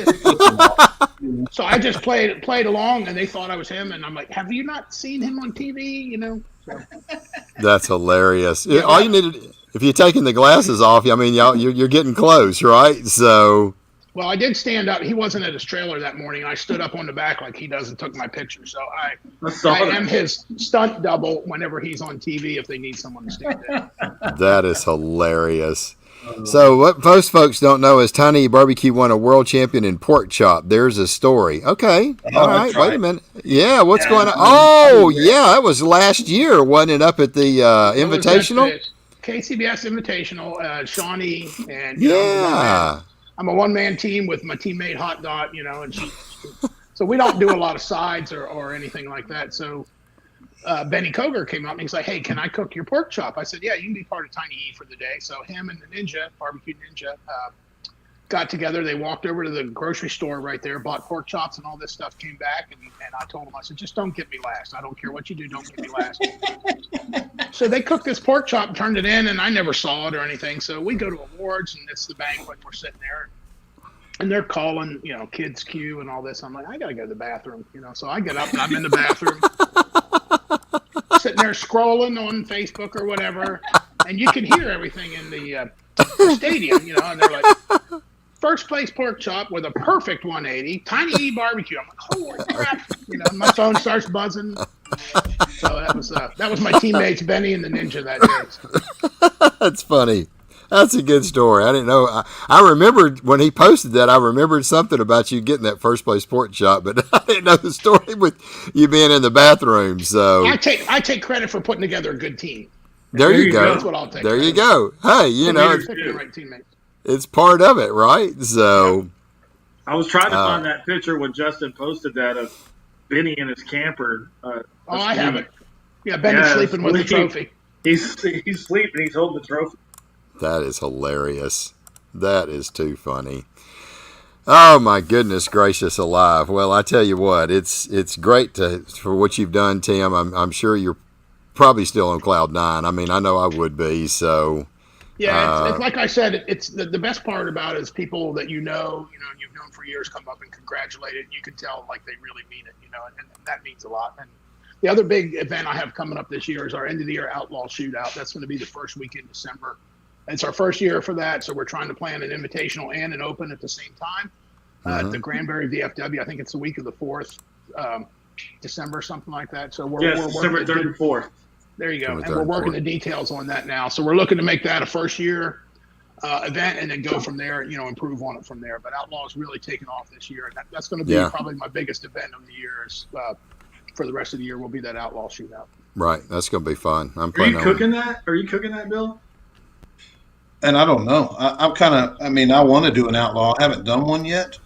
you." So I just played along, and they thought I was him. And I'm like, "Have you not seen him on TV?" You know. So. That's hilarious. Yeah, all you needed, if you're taking the glasses off, I mean, you're getting close, right? So. Well, I did stand up. He wasn't at his trailer that morning. I stood up on the back like he does and took my picture. So I am his stunt double whenever he's on TV if they need someone to stand there. That is hilarious. So what most folks don't know is Tiny BBQ won a world champion in pork chop. There's a story. Okay. All right. Wait a minute. Yeah. What's going on? Oh, yeah. That was last year, wasn't it, up at the Invitational? KCBS Invitational, Shawnee. And yeah. I'm a one-man team with my teammate Hot Dot, you know, and so we don't do a lot of sides or anything like that. So Benny Koger came up and he's like, "Hey, can I cook your pork chop?" I said, "Yeah, you can be part of Tiny E for the day." So him and the Ninja, Barbecue Ninja, got together. They walked over to the grocery store right there, bought pork chops and all this stuff, came back, and I told them, I said, "Just don't get me last. I don't care what you do, don't get me last." So they cooked this pork chop and turned it in, and I never saw it or anything. So we go to awards, and it's the banquet, and we're sitting there, and they're calling, you know, kids queue and all this. I'm like, I got to go to the bathroom, you know. So I get up, and I'm in the bathroom, sitting there scrolling on Facebook or whatever, and you can hear everything in the stadium, you know, and they're like, "First place pork chop with a perfect 180, Tiny E barbecue." I'm like, "Holy crap!" You know, my phone starts buzzing. So that was my teammates Benny and the Ninja that day. That's funny. That's a good story. I didn't know. I remembered when he posted that. I remembered something about you getting that first place pork chop, but I didn't know the story with you being in the bathroom. So I take credit for putting together a good team. There you go. That's what I'll take. There you go. Hey, you know, it's part of it, right? So I was trying to find that picture when Justin posted that of Benny in his camper. I have it. Yeah, Benny's sleeping with the trophy. He's sleeping. He's holding the trophy. That is hilarious. That is too funny. Oh my goodness gracious alive! Well, I tell you what, it's great for what you've done, Tim. I'm sure you're probably still on cloud 9. I mean, I know I would be. So yeah, it's like I said, it's the best part about it is people that you know, and you've known for years come up and congratulate it. And you can tell like they really mean it, you know, and that means a lot. And the other big event I have coming up this year is our end of the year Outlaw Shootout. That's going to be the first week in December. It's our first year for that, so we're trying to plan an invitational and an open at the same time. At the Granbury VFW, I think it's the week of the 4th, December, something like that. So we're December 3rd and 4th. There you go. And we're working the details on that now. So we're looking to make that a first year event and then go from there, you know, improve on it from there. But Outlaw's really taken off this year. And that's going to be probably my biggest event of the year. For the rest of the year will be that Outlaw Shootout. Right. That's going to be fun. Are you cooking that, Bill? And I don't know. I want to do an outlaw. I haven't done one yet.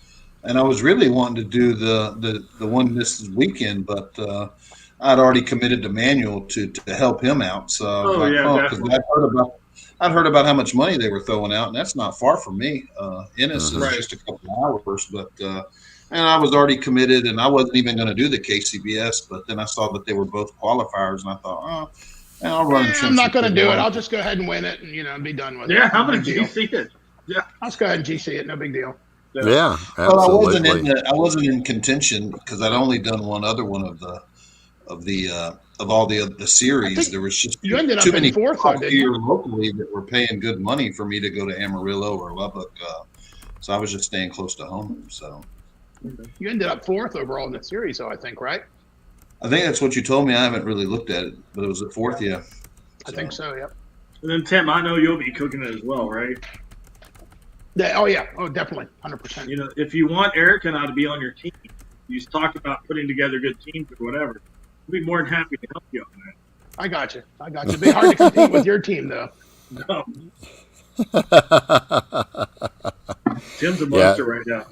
And I was really wanting to do the one this weekend, but I'd already committed to Manuel to help him out. So I'd heard about how much money they were throwing out, and that's not far from me. Ennis is just a couple of hours, but and I was already committed, and I wasn't even going to do the KCBS, but then I saw that they were both qualifiers, and I thought, I'll run. I'm not going to do it. I'll just go ahead and win it, and be done with it. Yeah, how about GC it? Yeah, I'll just go ahead and GC it. No big deal. Yeah, absolutely. Well, I wasn't in contention because I'd only done one other one of all the series. There was just you ended too up many in 4th here locally that were paying good money for me to go to Amarillo or Lubbock. So I was just staying close to home. So you ended up 4th overall in the series, though, I think, right? I think that's what you told me. I haven't really looked at it, but it was at 4th, yeah. I think so. Yep. And then Tim, I know you'll be cooking it as well, right? Yeah. Oh yeah. Oh, definitely. 100%. You know, if you want Eric and I to be on your team, you talk about putting together good teams or whatever. We'd be more than happy to help you on that. I got you. It'd be hard to compete with your team, though. No. Tim's a monster right now.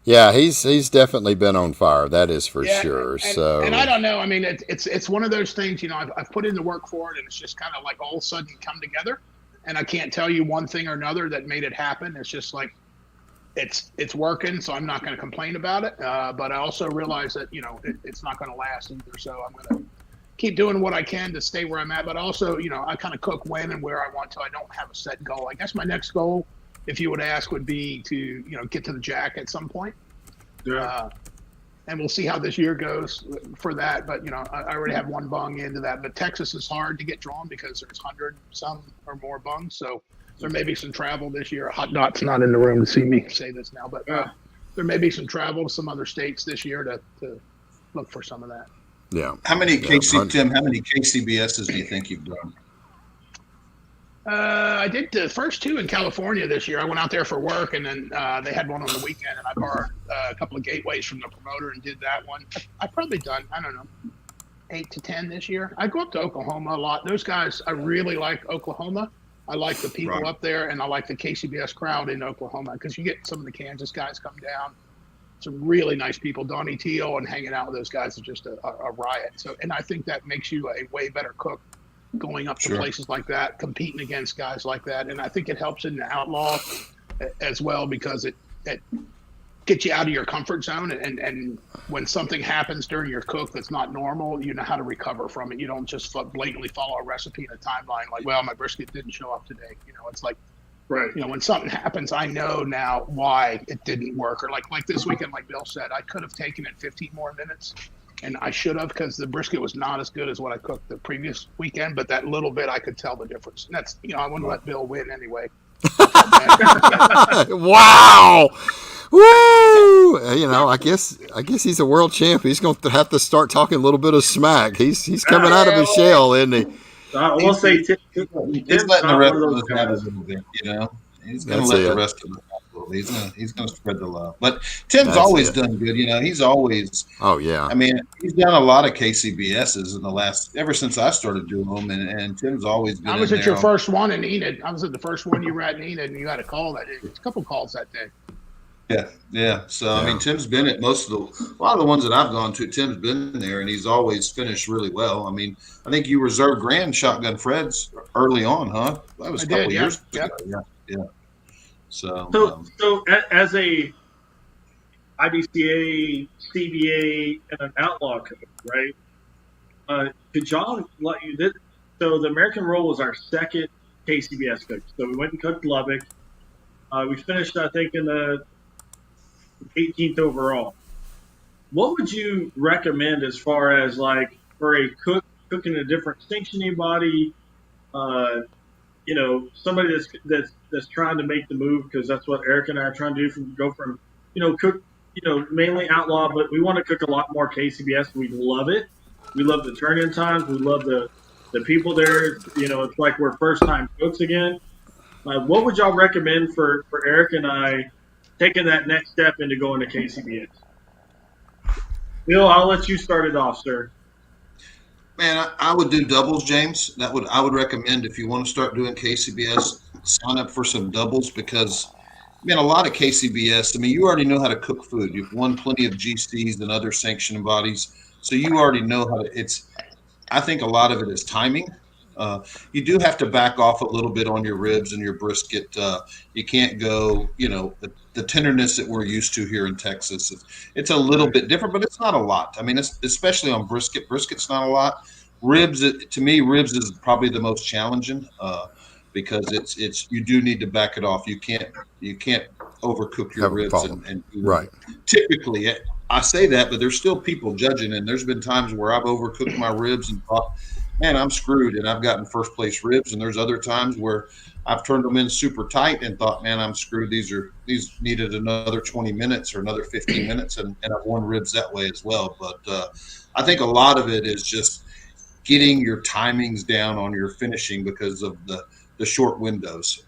Yeah, he's definitely been on fire. That is for sure. And I don't know. I mean, it's one of those things. You know, I've put in the work for it, and it's just kind of like all of a sudden come together. And I can't tell you one thing or another that made it happen. It's just like it's working, so I'm not going to complain about it. But I also realize that it's not going to last either. So I'm going to keep doing what I can to stay where I'm at. But also, I kind of cook when and where I want to. I don't have a set goal. I guess my next goal, if you would ask, would be to get to the Jack at some point. Yeah. And we'll see how this year goes for that. But I already have one bung into that. But Texas is hard to get drawn because there's 100 some or more bungs. So there may be some travel this year. Hot Dot's not in the room to see me say this now, but there may be some travel to some other states this year to look for some of that. Yeah. How many KCBSs do you think you've done? I did the first two in California this year. I went out there for work, and then they had one on the weekend, and I borrowed a couple of gateways from the promoter and did that one. I've probably done, 8 to 10 this year. I go up to Oklahoma a lot. Those guys, I really like Oklahoma. I like the people up there, and I like the KCBS crowd in Oklahoma because you get some of the Kansas guys come down. Some really nice people. Donnie Teal and hanging out with those guys is just a riot. So, and I think that makes you a way better cook going up to places like that, competing against guys like that. And I think it helps in the outlaw as well because it gets you out of your comfort zone. And when something happens during your cook that's not normal, you know how to recover from it. You don't just blatantly follow a recipe in a timeline like, well, my brisket didn't show up today. It's like, right. When something happens, I know now why it didn't work. Or like this weekend, like Bill said, I could have taken it 15 more minutes. And I should have because the brisket was not as good as what I cooked the previous weekend. But that little bit, I could tell the difference. And that's, I wouldn't let Bill win anyway. Wow. Woo! I guess he's a world champ. He's going to have to start talking a little bit of smack. He's coming out of his shell, isn't he? I will say he's letting the rest of us have a little bit, He's going to let the rest of us have a little. He's going to spread the love. But Tim's always done good. He's always. Oh yeah. I mean, he's done a lot of KCBSs in ever since I started doing them, and Tim's always been. I was at your first one in Enid. I was at the first one you were at in Enid, and you had a call that day. A couple calls that day. Yeah. So I mean, Tim's been at a lot of the ones that I've gone to. Tim's been there, and he's always finished really well. I mean, I think you reserved Grand Shotgun Fred's early on, huh? That was a couple years ago. Yeah. So as a IBCA, CBA, and an outlaw cook, right? Could John let you did? So the American Roll was our second KCBS cook. So we went and cooked Lubbock. We finished, I think, in the 18th overall. What would you recommend as far as like for a cook cooking a different sanctioning body? Somebody that's trying to make the move because that's what Eric and I are trying to do. Go from cook mainly outlaw, but we want to cook a lot more KCBS. We love it. We love the turn-in times. We love the people there. It's like we're first-time cooks again. What would y'all recommend for Eric and I taking that next step into going to KCBS? Bill, I'll let you start it off, sir. Man, I would do doubles, James. I would recommend if you want to start doing KCBS, sign up for some doubles because, a lot of KCBS. You already know how to cook food. You've won plenty of GCs and other sanctioning bodies, so you already know how to. I think a lot of it is timing. You do have to back off a little bit on your ribs and your brisket. You can't go, the tenderness that we're used to here in Texas. It's a little bit different, but it's not a lot. It's especially on brisket. Brisket's not a lot. Ribs, to me, ribs is probably the most challenging because it's you do need to back it off. You can't overcook your ribs and right. Typically, I say that, but there's still people judging, and there's been times where I've overcooked my ribs and thought, man, I'm screwed, and I've gotten first place ribs. And there's other times where I've turned them in super tight and thought, man, I'm screwed. These needed another 20 minutes or another 15 minutes, and I've won ribs that way as well. But I think a lot of it is just getting your timings down on your finishing because of the short windows.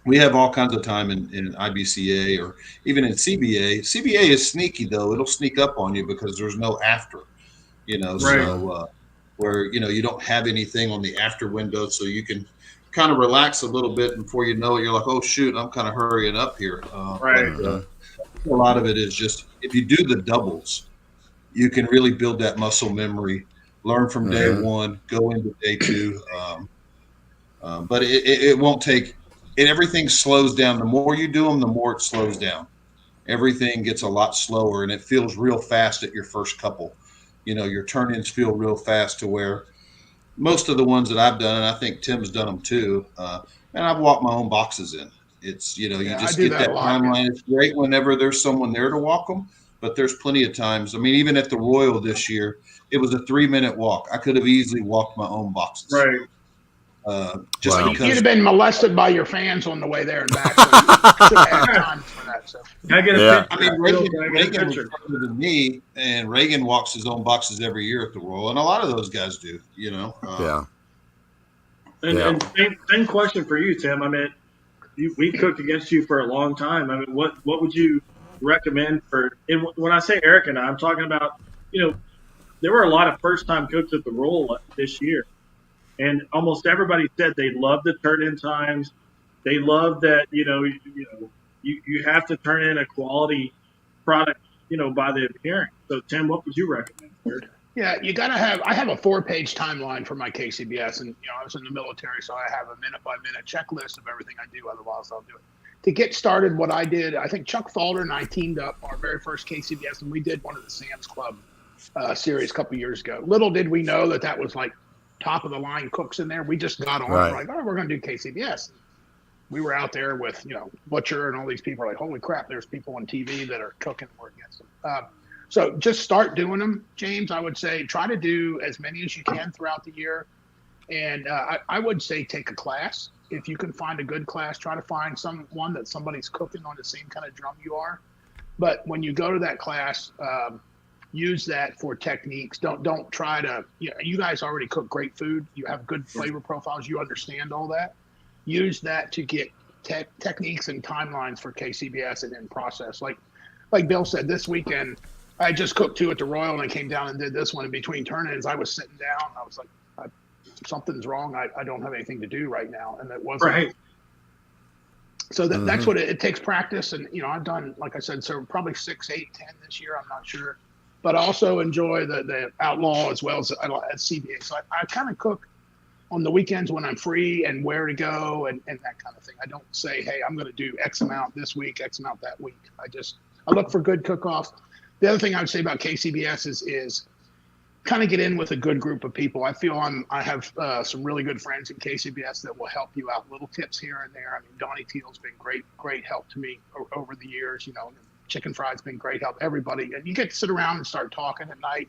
We have all kinds of time in IBCA or even in CBA. CBA is sneaky though; it'll sneak up on you because there's no after, Right. So where you don't have anything on the after window, so you can kind of relax a little bit, and before you know it, you're like, oh shoot, I'm kind of hurrying up here. Right. But a lot of it is just if you do the doubles, you can really build that muscle memory, learn from day one, go into day two. But it won't take it. Everything slows down. The more you do them, the more it slows down. Everything gets a lot slower, and it feels real fast at your first couple. Your turn-ins feel real fast to where most of the ones that I've done, and I think Tim's done them too, and I've walked my own boxes in. It's, you just get that timeline. It's great whenever there's someone there to walk them, but there's plenty of times. I mean, even at the Royal this year, it was a 3-minute walk. I could have easily walked my own boxes. Right. Just because you'd have been molested by your fans on the way there and back. So you should have had time for that. So. I get a I mean, Reagan was further than me, and Reagan walks his own boxes every year at the Royal, and a lot of those guys do. And same question for you, Tim. I mean, we cooked against you for a long time. I mean, what would you recommend for? And when I say Eric and I'm talking about, there were a lot of first-time cooks at the Royal this year. And almost everybody said they love the turn-in times. They love that, you have to turn in a quality product, by the appearance. So, Tim, what would you recommend? Yeah, you got to have – I have a 4-page timeline for my KCBS. And, I was in the military, so I have a minute-by-minute checklist of everything I do. Otherwise, I'll do it. To get started, what I did, I think Chuck Falder and I teamed up our very first KCBS, and we did one of the Sam's Club series a couple years ago. Little did we know that was like top of the line cooks in there. We just got on like, we're going to do KCBS. We were out there with, Butcher and all these people are like, holy crap, there's people on TV that are cooking and we're against them. So just start doing them, James. I would say try to do as many as you can throughout the year. And I would say take a class. If you can find a good class, try to find someone that somebody's cooking on the same kind of drum you are. But when you go to that class, use that for techniques. Don't try to, you guys already cook great food. You have good flavor profiles. You understand all that. Use that to get techniques and timelines for KCBS and then process. Like Bill said, this weekend, I just cooked 2 at the Royal and I came down and did this one in between turn-ins. I was sitting down. I was like, something's wrong. I don't have anything to do right now. And it wasn't. Right. So that's what it takes practice. And, I've done, like I said, so probably 6, 8, 10 this year. I'm not sure. But also enjoy the Outlaw as well as CBA. So I kind of cook on the weekends when I'm free and where to go and that kind of thing. I don't say, hey, I'm going to do X amount this week, X amount that week. I look for good cook-offs. The other thing I would say about KCBS is kind of get in with a good group of people. I feel I have some really good friends in KCBS that will help you out. Little tips here and there. I mean, Donnie Teal's been great help to me over the years. Chicken Fried's been great help. Everybody, and you get to sit around and start talking at night.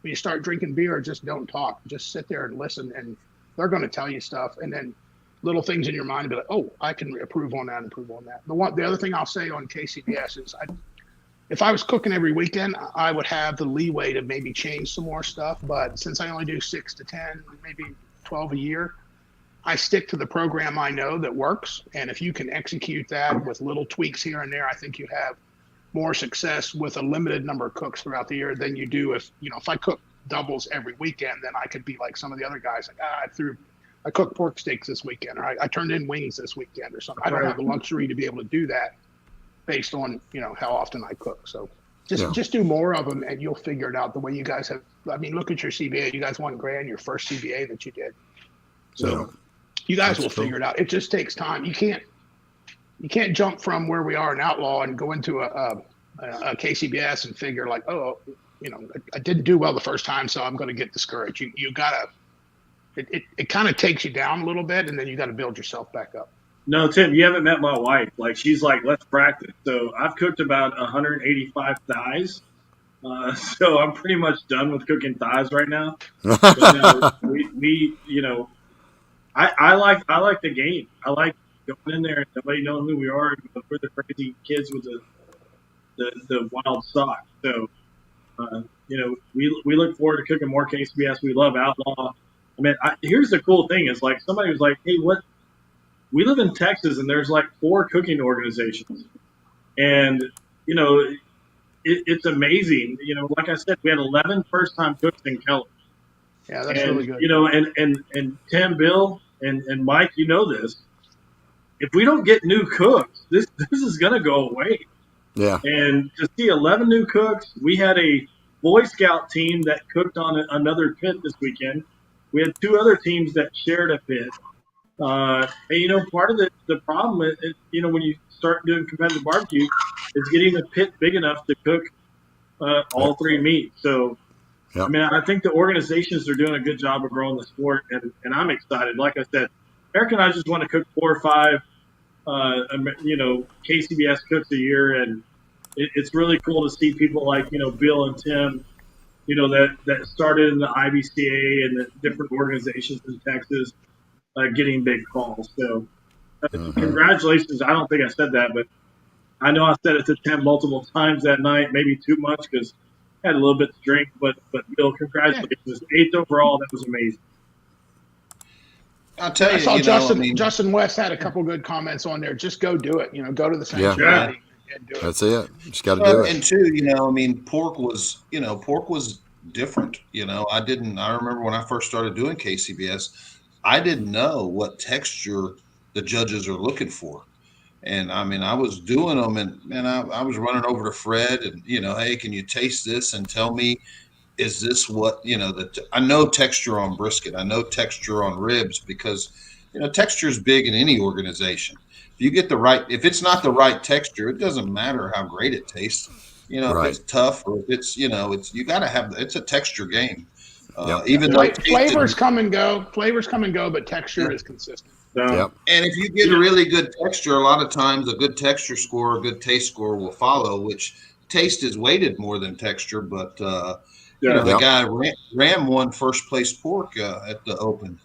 When you start drinking beer, just don't talk. Just sit there and listen, and they're going to tell you stuff. And then little things in your mind, be like, oh, I can improve on that, improve on that. The other thing I'll say on KCBS is if I was cooking every weekend, I would have the leeway to maybe change some more stuff. But since I only do 6 to 10, maybe 12 a year, I stick to the program I know that works. And if you can execute that with little tweaks here and there, I think you have more success with a limited number of cooks throughout the year than you do if I cook doubles every weekend, then I could be like some of the other guys, like I cooked pork steaks this weekend, or I turned in wings this weekend or something. I don't have the luxury to be able to do that based on, how often I cook. So just do more of them and you'll figure it out the way you guys have. I mean, look at your CBA. You guys won grand, your first CBA that you did. So you guys will figure it out. It just takes time. You can't jump from where we are in Outlaw and go into a KCBS and figure like, oh, I didn't do well the first time, so I'm going to get discouraged. You gotta, it kind of takes you down a little bit, and then you got to build yourself back up. No, Tim, you haven't met my wife. Like, she's like, let's practice. So I've cooked about 185 thighs. So I'm pretty much done with cooking thighs right now. But, I like the game. I like going in there and nobody knowing who we are. We're the crazy kids with the wild sock. So We look forward to cooking more KCBS. We love Outlaw. I mean, here's the cool thing is like somebody was like, hey, what? We live in Texas and there's like 4 cooking organizations. And, it's amazing. Like I said, we had 11 first-time cooks in Keller. Yeah, that's really good. And Tim, Bill, and Mike, this. If we don't get new cooks, this is going to go away. Yeah. And to see 11 new cooks, we had a Boy Scout team that cooked on another pit this weekend. We had 2 other teams that shared a pit. And, part of the problem, when you start doing competitive barbecue, is getting the pit big enough to cook all 3 meats. So, yep. I mean, I think the organizations are doing a good job of growing the sport, and I'm excited. Like I said, Eric and I just want to cook 4 or 5, KCBS cooks a year, and it's really cool to see people like, Bill and Tim, that started in the IBCA and the different organizations in Texas getting big calls. So congratulations. I don't think I said that, but I know I said it to Tim multiple times that night, maybe too much because I had a little bit to drink, but Bill, congratulations. 8th overall. That was amazing. I'll tell you, I saw Justin West had a couple good comments on there. Just go do it. Go to the sanctuary and do it. That's it. Just got to do it. And too, pork was different. I remember when I first started doing KCBS, I didn't know what texture the judges are looking for. And I was doing them and I was running over to Fred and, hey, can you taste this and tell me, is this what, I know texture on brisket. I know texture on ribs because, texture is big in any organization. If you get if it's not the right texture, it doesn't matter how great it tastes. If it's tough or if it's, you got to have, it's a texture game. Even though flavors come and go, but texture is consistent. Yep. And if you get a really good texture, a lot of times a good texture score, a good taste score will follow, which taste is weighted more than texture. But, the guy Ram won first place pork at the Open.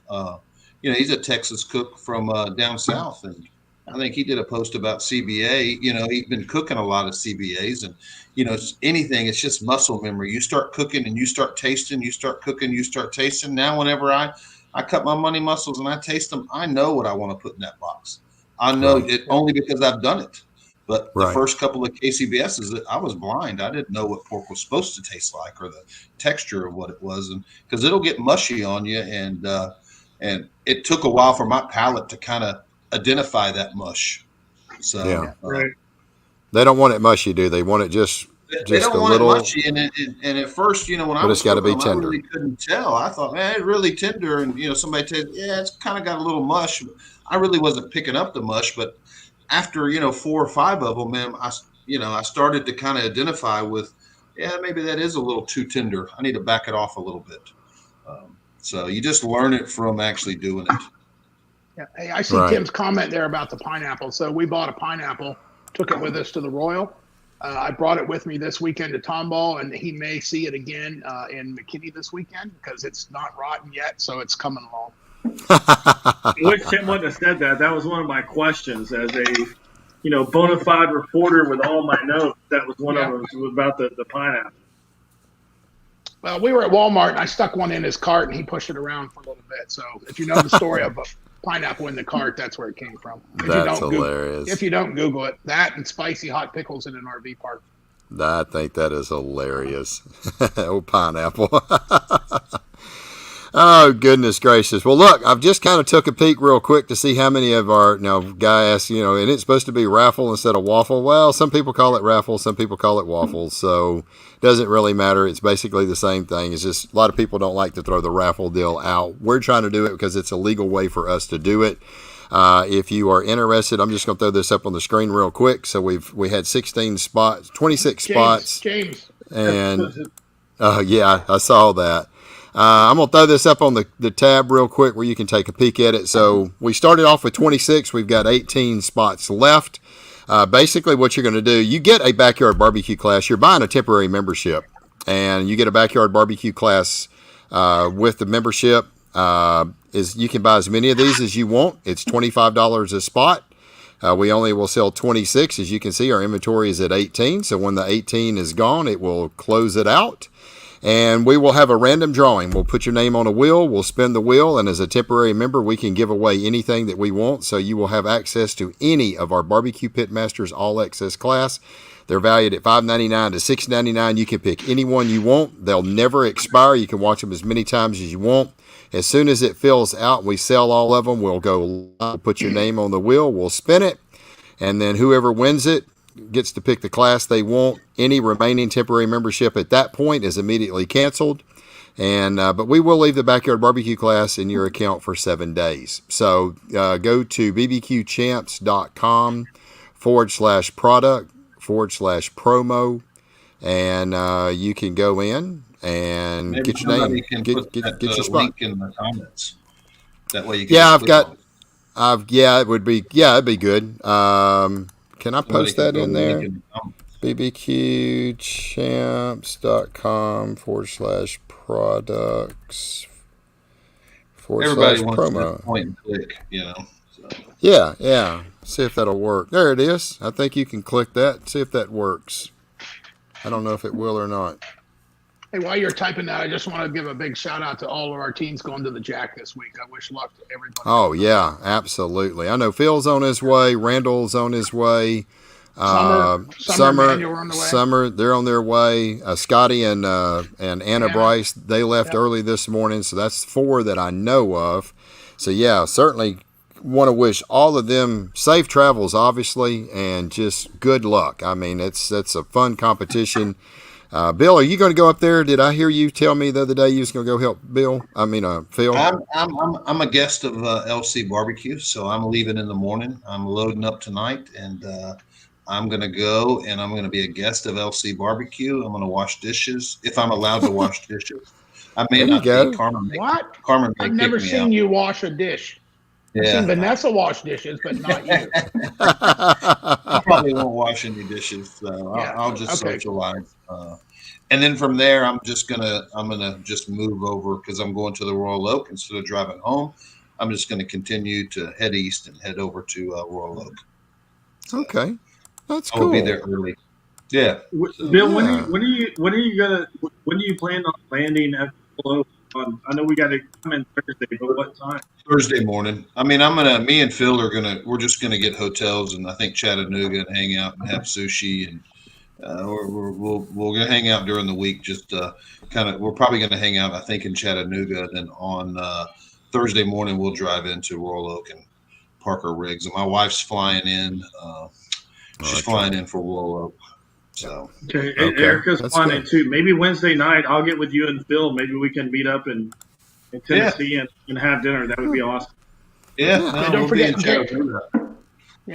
He's a Texas cook from down south. And I think he did a post about CBA. He's been cooking a lot of CBAs and, it's anything. It's just muscle memory. You start cooking and you start tasting, you start cooking, you start tasting. Now, whenever I cut my money muscles and I taste them, I know what I want to put in that box. I know it only because I've done it. But the first couple of KCBSs, I was blind. I didn't know what pork was supposed to taste like or the texture of what it was. And because it'll get mushy on you. And it took a while for my palate to kind of identify that mush. So they don't want it mushy, do they? Want it just they don't a want little it mushy. And at first, when I was got to be cooking tender. I really couldn't tell. I thought, man, it's really tender. And somebody said, it's kind of got a little mush. I really wasn't picking up the mush, but after 4 or 5 of them, man, I started to kind of identify with, maybe that is a little too tender. I need to back it off a little bit. So you just learn it from actually doing it. Yeah. Hey, I see Tim's comment there about the pineapple. So we bought a pineapple, took it with us to the Royal. I brought it with me this weekend to Tomball, and he may see it again in McKinney this weekend because it's not rotten yet, so it's coming along. I wish Tim wouldn't have said that. That was one of my questions as a, bona fide reporter with all my notes. That was one of them was about the pineapple. Well, we were at Walmart, and I stuck one in his cart, and he pushed it around for a little bit. So if you know the story of a pineapple in the cart, that's where it came from. That's hilarious. If you don't Google it, that and spicy hot pickles in an RV park. I think that is hilarious. Oh, pineapple. Oh, goodness gracious. Well, look, I've just kind of took a peek real quick to see how many of our, guy asked, and it's supposed to be raffle instead of waffle. Well, some people call it raffle, some people call it waffles, so it doesn't really matter. It's basically the same thing. It's just a lot of people don't like to throw the raffle deal out. We're trying to do it because it's a legal way for us to do it. If you are interested, I'm just going to throw this up on the screen real quick. So we had 16 spots, 26 spots. James. And, I saw that. I'm going to throw this up on the tab real quick where you can take a peek at it. So we started off with 26. We've got 18 spots left. Basically what you're going to do, you get a backyard barbecue class. You're buying a temporary membership, and you get a backyard barbecue class with the membership. You can buy as many of these as you want. It's $25 a spot. We only will sell 26. As you can see, our inventory is at 18. So when the 18 is gone, it will close it out. And we will have a random drawing. We'll put your name on a wheel. We'll spin the wheel. And as a temporary member, we can give away anything that we want. So you will have access to any of our Barbecue Pitmasters All Access class. They're valued at $5.99 to $6.99. You can pick any one you want. They'll never expire. You can watch them as many times as you want. As soon as it fills out, we sell all of them. We'll go put your name on the wheel. We'll spin it. And then whoever wins it gets to pick the class they want. Any remaining temporary membership at that point is immediately canceled. And but we will leave the Backyard Barbecue class in your account for 7 days. So go to bbqchamps.com/product/promo, and you can go in and Maybe get your name, get your spot. Link in the comments. That way you can. Yeah, it'd be good. Can I post that in there? bbqchamps.com/products Everybody wants promo. that point and click, So. Yeah. See if that'll work. There it is. I think you can click that. See if that works. I don't know if it will or not. Hey, while you're typing that, I just want to give a big shout out to all of our teams going to the Jack this week. I wish luck to everybody. Oh, yeah, absolutely. I know Phil's on his way. Randall's on his way. Summer, they're on their way. Scotty and Anna Bryce, they left early this morning. So that's 4 that I know of. So, yeah, certainly want to wish all of them safe travels, obviously, and just good luck. I mean, that's a fun competition. Bill, are you going to go up there? Did I hear you tell me the other day you was going to go help Phil? I'm a guest of LC Barbecue, so I'm leaving in the morning. I'm loading up tonight, and I'm going to go, and I'm going to be a guest of LC Barbecue. I'm going to wash dishes, if I'm allowed to wash dishes. I may not be. Carmen may I've never seen you wash a dish. I've seen Vanessa wash dishes, but not you. I probably won't wash any dishes, so I'll just socialize. And then from there, I'm gonna just move over because I'm going to the Royal Oak instead of driving home. I'm just gonna continue to head east and head over to Royal Oak. So okay, that's cool. I'll be there early. Yeah, Bill. When do you plan on landing at Royal Oak? I know we got to come in Thursday, but what time? Thursday morning. I mean, me and Phil we're just gonna get hotels, and I think Chattanooga and hang out and have sushi, and we'll hang out during the week. Just we're probably gonna hang out, I think, in Chattanooga. Then on Thursday morning, we'll drive into Royal Oak and park our rigs. And my wife's flying in. She's flying in for Royal Oak. So okay. Erica's flying in too. Maybe Wednesday night I'll get with you and Phil. Maybe we can meet up in Tennessee and have dinner. That would be awesome. Yeah. Don't forget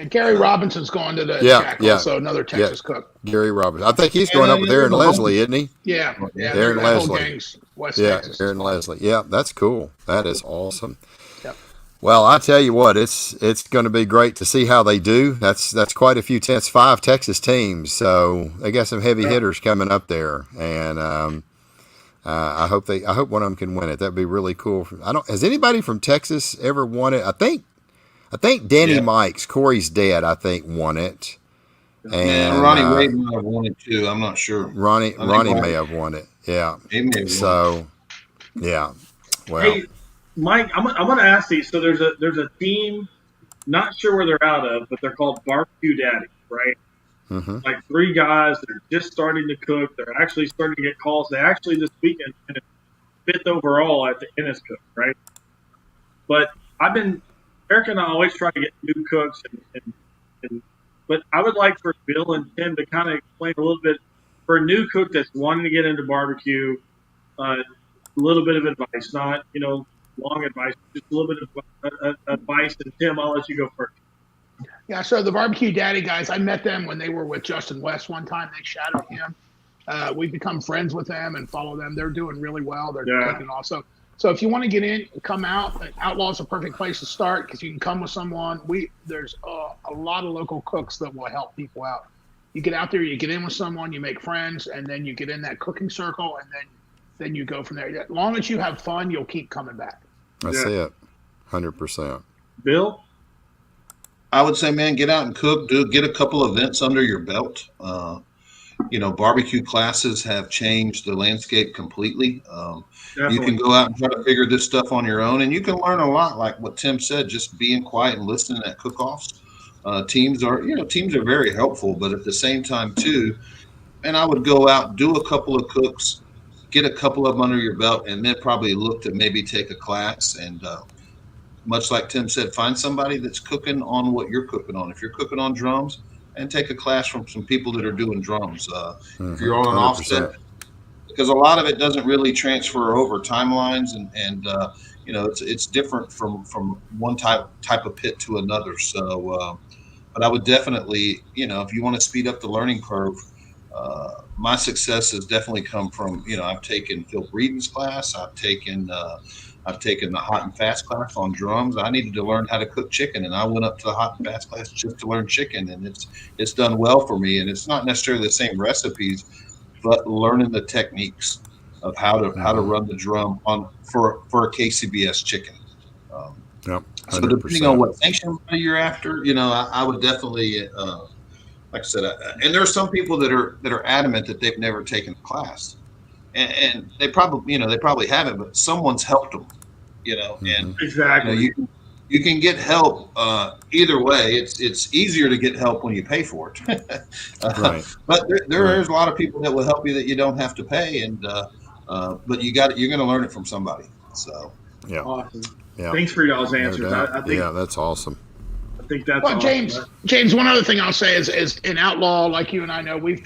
Gary Robinson's going to the Jack, also another Texas cook. Gary Robinson. I think he's going up with Aaron Leslie, isn't he? Yeah. Aaron Leslie. West Texas. Aaron Leslie. Yeah, that's cool. That is awesome. Yep. Well, I tell you what, it's going to be great to see how they do. That's quite a few 5 Texas teams, so they got some heavy hitters coming up there, and I hope one of them can win it. That'd be really cool. Has anybody from Texas ever won it? I think Danny Mikes, Corey's dad, I think won it. And Ronnie Wade might have won it too. I'm not sure. Ronnie may have won it. Yeah. So, yeah. Well. Hey, Mike, I'm going to ask these. So there's a team, not sure where they're out of, but they're called Barbecue Daddy, right? Mm-hmm. Like 3 guys. They're just starting to cook. They're actually starting to get calls. They actually this weekend finished 5th overall at the Ennis Cook, right? But Eric and I always try to get new cooks, but I would like for Bill and Tim to kind of explain a little bit for a new cook that's wanting to get into barbecue, a little bit of advice, not long advice, just a little bit of advice. And Tim, I'll let you go first. Yeah, so the Barbecue Daddy guys, I met them when they were with Justin West one time. They shadowed him. We've become friends with them and follow them. They're doing really well. They're cooking also. So if you want to get in, come out. Outlaw's a perfect place to start because you can come with someone. There's a lot of local cooks that will help people out. You get out there, you get in with someone, you make friends, and then you get in that cooking circle, and then you go from there. As long as you have fun, you'll keep coming back. That's it. 100%. Bill? I would say, man, get out and cook. Get a couple of events under your belt. Barbecue classes have changed the landscape completely. You can go out and try to figure this stuff on your own, and you can learn a lot. Like what Tim said, just being quiet and listening at cook-offs. Teams are very helpful, but at the same time too, and I would go out, do a couple of cooks, get a couple of them under your belt, and then probably look to maybe take a class. And much like Tim said, find somebody that's cooking on what you're cooking on. If you're cooking on drums, and take a class from some people that are doing drums. If you're on an 100%. offset, because a lot of it doesn't really transfer over timelines, and it's different from one type of pit to another. So, but I would definitely, if you want to speed up the learning curve, my success has definitely come from, I've taken Phil Breeden's class. I've taken the hot and fast class on drums. I needed to learn how to cook chicken, and I went up to the hot and fast class just to learn chicken, and it's done well for me. And it's not necessarily the same recipes, but learning the techniques of how to run the drum for a KCBS chicken. Yep. 100%. So depending on what sanction you're after, I would definitely, like I said, and there are some people that are adamant that they've never taken a class, and they probably haven't, but someone's helped them. And exactly. You can get help either way. It's easier to get help when you pay for it. Right. But there's a lot of people that will help you that you don't have to pay, and but you're going to learn it from somebody. So yeah. Awesome. Yeah. Thanks for y'all's answers. I think that's awesome. I think that's well, awesome. James. One other thing I'll say is in Outlaw, like you and I know, we've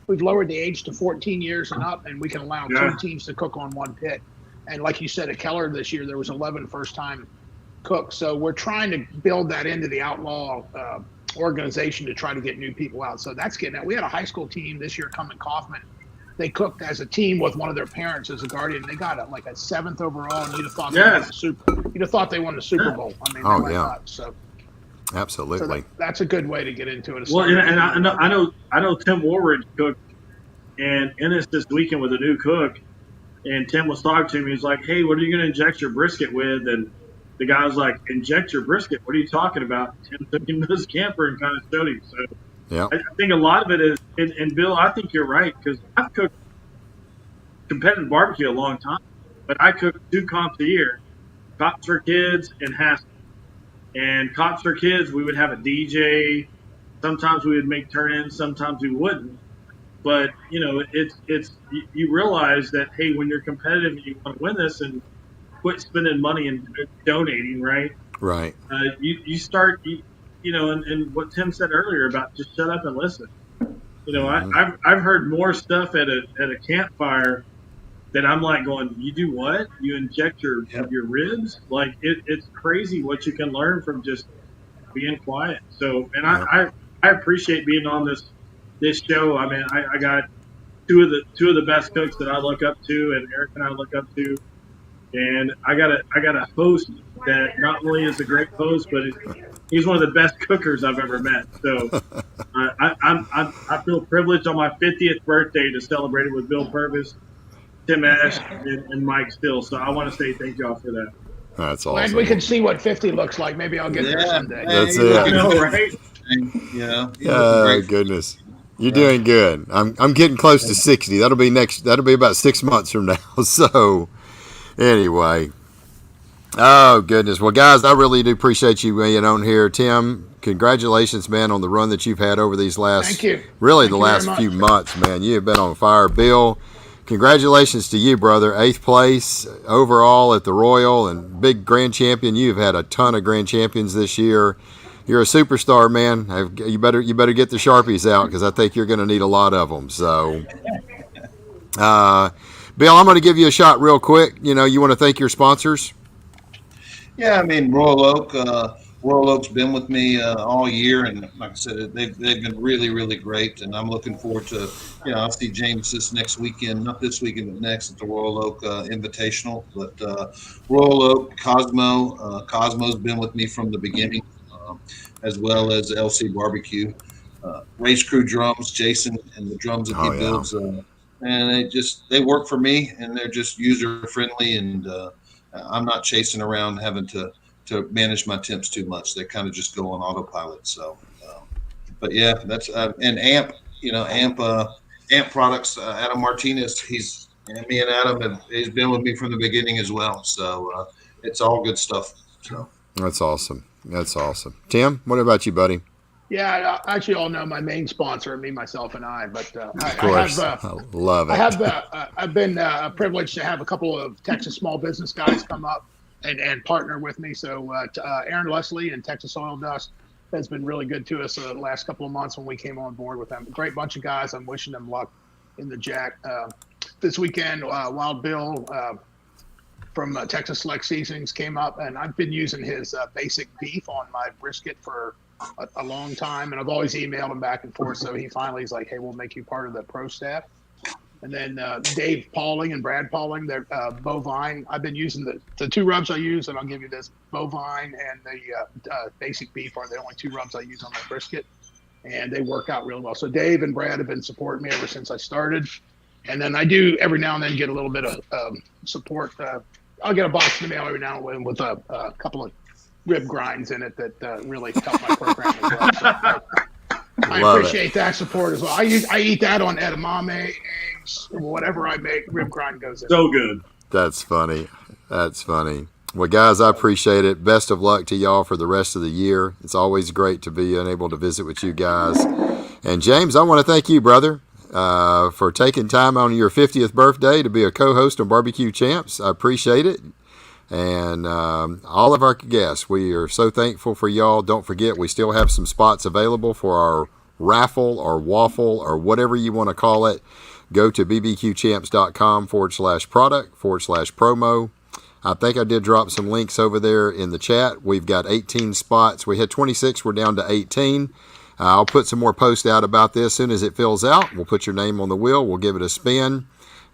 lowered the age to 14 years and up, and we can allow 2 teams to cook on one pit. And like you said, at Keller this year, there was 11 first-time cooks. So we're trying to build that into the Outlaw organization to try to get new people out. So that's getting out. We had a high school team this year come in Kaufman. They cooked as a team with one of their parents as a guardian. They got a 7th overall, and you'd have thought they won the Super Bowl. I mean, nuts. So absolutely, so that's a good way to get into it. Well, and I know Tim Warridge cooked and Ennis this weekend with a new cook, and Tim was talking to him. He was like, "Hey, what are you going to inject your brisket with?" And the guy was like, "Inject your brisket? What are you talking about?" Tim took him to his camper and kind of showed him. So yeah, I think a lot of it is, and Bill, I think you're right, because I've cooked competitive barbecue a long time, but I cooked 2 comps a year, Cops for Kids and Haskell. And Cops for Kids, we would have a DJ. Sometimes we would make turn-ins, sometimes we wouldn't. But it's you realize that, hey, when you're competitive and you want to win this, and quit spending money and donating, right? Right. You start, and what Tim said earlier about just shut up and listen. I've heard more stuff at a campfire that I'm like going, you do what? You inject your ribs? Like it's crazy what you can learn from just being quiet. So, and I appreciate being on this show. I mean, I got two of the best cooks that I look up to, and Eric and I look up to, and I got a host that not only is a great host, but he's one of the best cookers I've ever met. So I feel privileged on my 50th birthday to celebrate it with Bill Purvis, Tim Ash, and Mike Still. So I want to say thank y'all for that. That's awesome. And we can see what 50 looks like. Maybe I'll get there someday. That's it. I know, right? Oh goodness, you're doing good. I'm getting close to 60. That'll be about 6 months from now. So anyway, oh goodness. Well, guys, I really do appreciate you being on here. Tim, congratulations, man, on the run that you've had over these last few months, man. You have been on fire. Bill, congratulations to you, brother. 8th place overall at the Royal and big grand champion. You've had a ton of grand champions this year. You're a superstar, man. You better get the Sharpies out, because I think you're going to need a lot of them. So, Bill, I'm going to give you a shot real quick. You want to thank your sponsors? Yeah, I mean, Royal Oak's been with me all year, and like I said, they've been really, really great. And I'm looking forward to, I'll see James this next weekend, not this weekend, but next at the Royal Oak Invitational. But Royal Oak, Cosmo's been with me from the beginning, as well as LC Barbecue, Race Crew Drums, Jason, and the drums that he builds. And they work for me, and they're just user friendly, and I'm not chasing around having to manage my temps too much. They kind of just go on autopilot. So, but yeah, that's and Amp Products. Adam Martinez. Me and Adam he's been with me from the beginning as well. So it's all good stuff. So that's awesome. That's awesome. Tim, what about you, buddy? Yeah, actually, all know my main sponsor, me, myself, and I. But of course, I love it. I've been privileged to have a couple of Texas small business guys come up and partner with me. So Aaron Leslie and Texas Oil Dust has been really good to us the last couple of months when we came on board with them. Great bunch of guys. I'm wishing them luck in the Jack this weekend. Wild Bill from Texas Select Seasonings came up, and I've been using his basic beef on my brisket for a long time, and I've always emailed him back and forth. So he finally is like, "Hey, we'll make you part of the pro staff." And then Dave Pauling and Brad Pauling, they're bovine. I've been using the two rubs I use, and I'll give you this: bovine and the basic beef are the only two rubs I use on my brisket, and they work out really well. So Dave and Brad have been supporting me ever since I started. And then I do every now and then get a little bit of support. I'll get a box in the mail every now and then with a couple of rib grinds in it that really help my program as well. So I appreciate that support as well. I eat that on edamame, eggs, whatever I make. Rib grind goes in. So good. That's funny. That's funny. Well, guys, I appreciate it. Best of luck to y'all for the rest of the year. It's always great to be able to visit with you guys. And James, I want to thank you, brother, for taking time on your 50th birthday to be a co-host on Barbecue Champs. I appreciate it. And all of our guests, we are so thankful for y'all. Don't forget, we still have some spots available for our raffle or waffle or whatever you want to call it. Go to bbqchamps.com/product/promo. I think I did drop some links over there in the chat. We've got 18 spots. We had 26. We're down to 18. I'll put some more posts out about this as soon as it fills out. We'll put your name on the wheel. We'll give it a spin.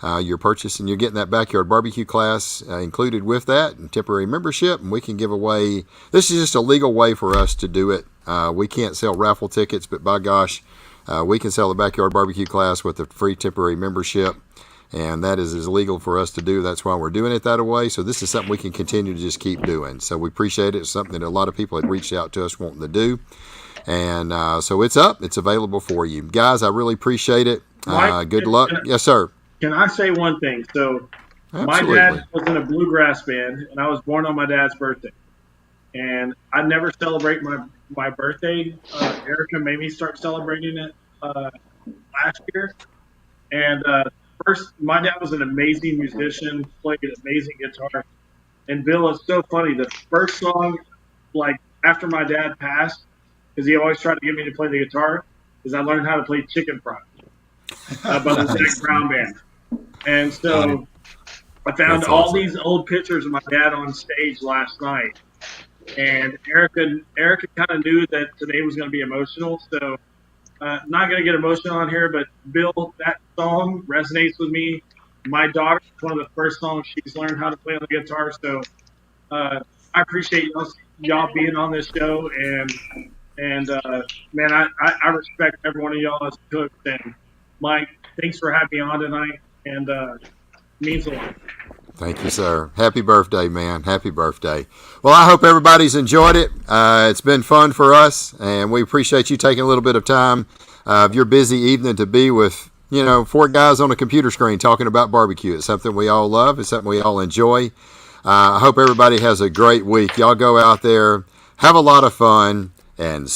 You're purchasing, you're getting that backyard barbecue class included with that and temporary membership. And we can give away, this is just a legal way for us to do it. We can't sell raffle tickets, but by gosh, we can sell the backyard barbecue class with a free temporary membership. And that is legal for us to do. That's why we're doing it that way. So this is something we can continue to just keep doing. So we appreciate it. It's something that a lot of people had reached out to us wanting to do. And so it's up. It's available for you. Guys, I really appreciate it. Good luck. Yes, sir. Can I say one thing? So Absolutely. My dad was in a bluegrass band, and I was born on my dad's birthday. And I never celebrate my birthday. Erica made me start celebrating it last year. And first, my dad was an amazing musician, played an amazing guitar. And Bill, it's so funny. The first song, like after my dad passed, because he always tried to get me to play the guitar, is I learned how to play Chicken Fry by the Jack Brown Band. And so I found all these old pictures of my dad on stage last night. And Erica kind of knew that today was going to be emotional. So not going to get emotional on here, but Bill, that song resonates with me. My daughter, one of the first songs she's learned how to play on the guitar. So I appreciate y'all being on this show. And man, I respect every one of y'all as cooks. And Mike, thanks for having me on tonight. And it means a lot. Thank you, sir. Happy birthday, man. Happy birthday. Well, I hope everybody's enjoyed it. It's been fun for us, and we appreciate you taking a little bit of time of your busy evening to be with, 4 guys on a computer screen talking about barbecue. It's something we all love. It's something we all enjoy. I hope everybody has a great week. Y'all go out there, have a lot of fun, and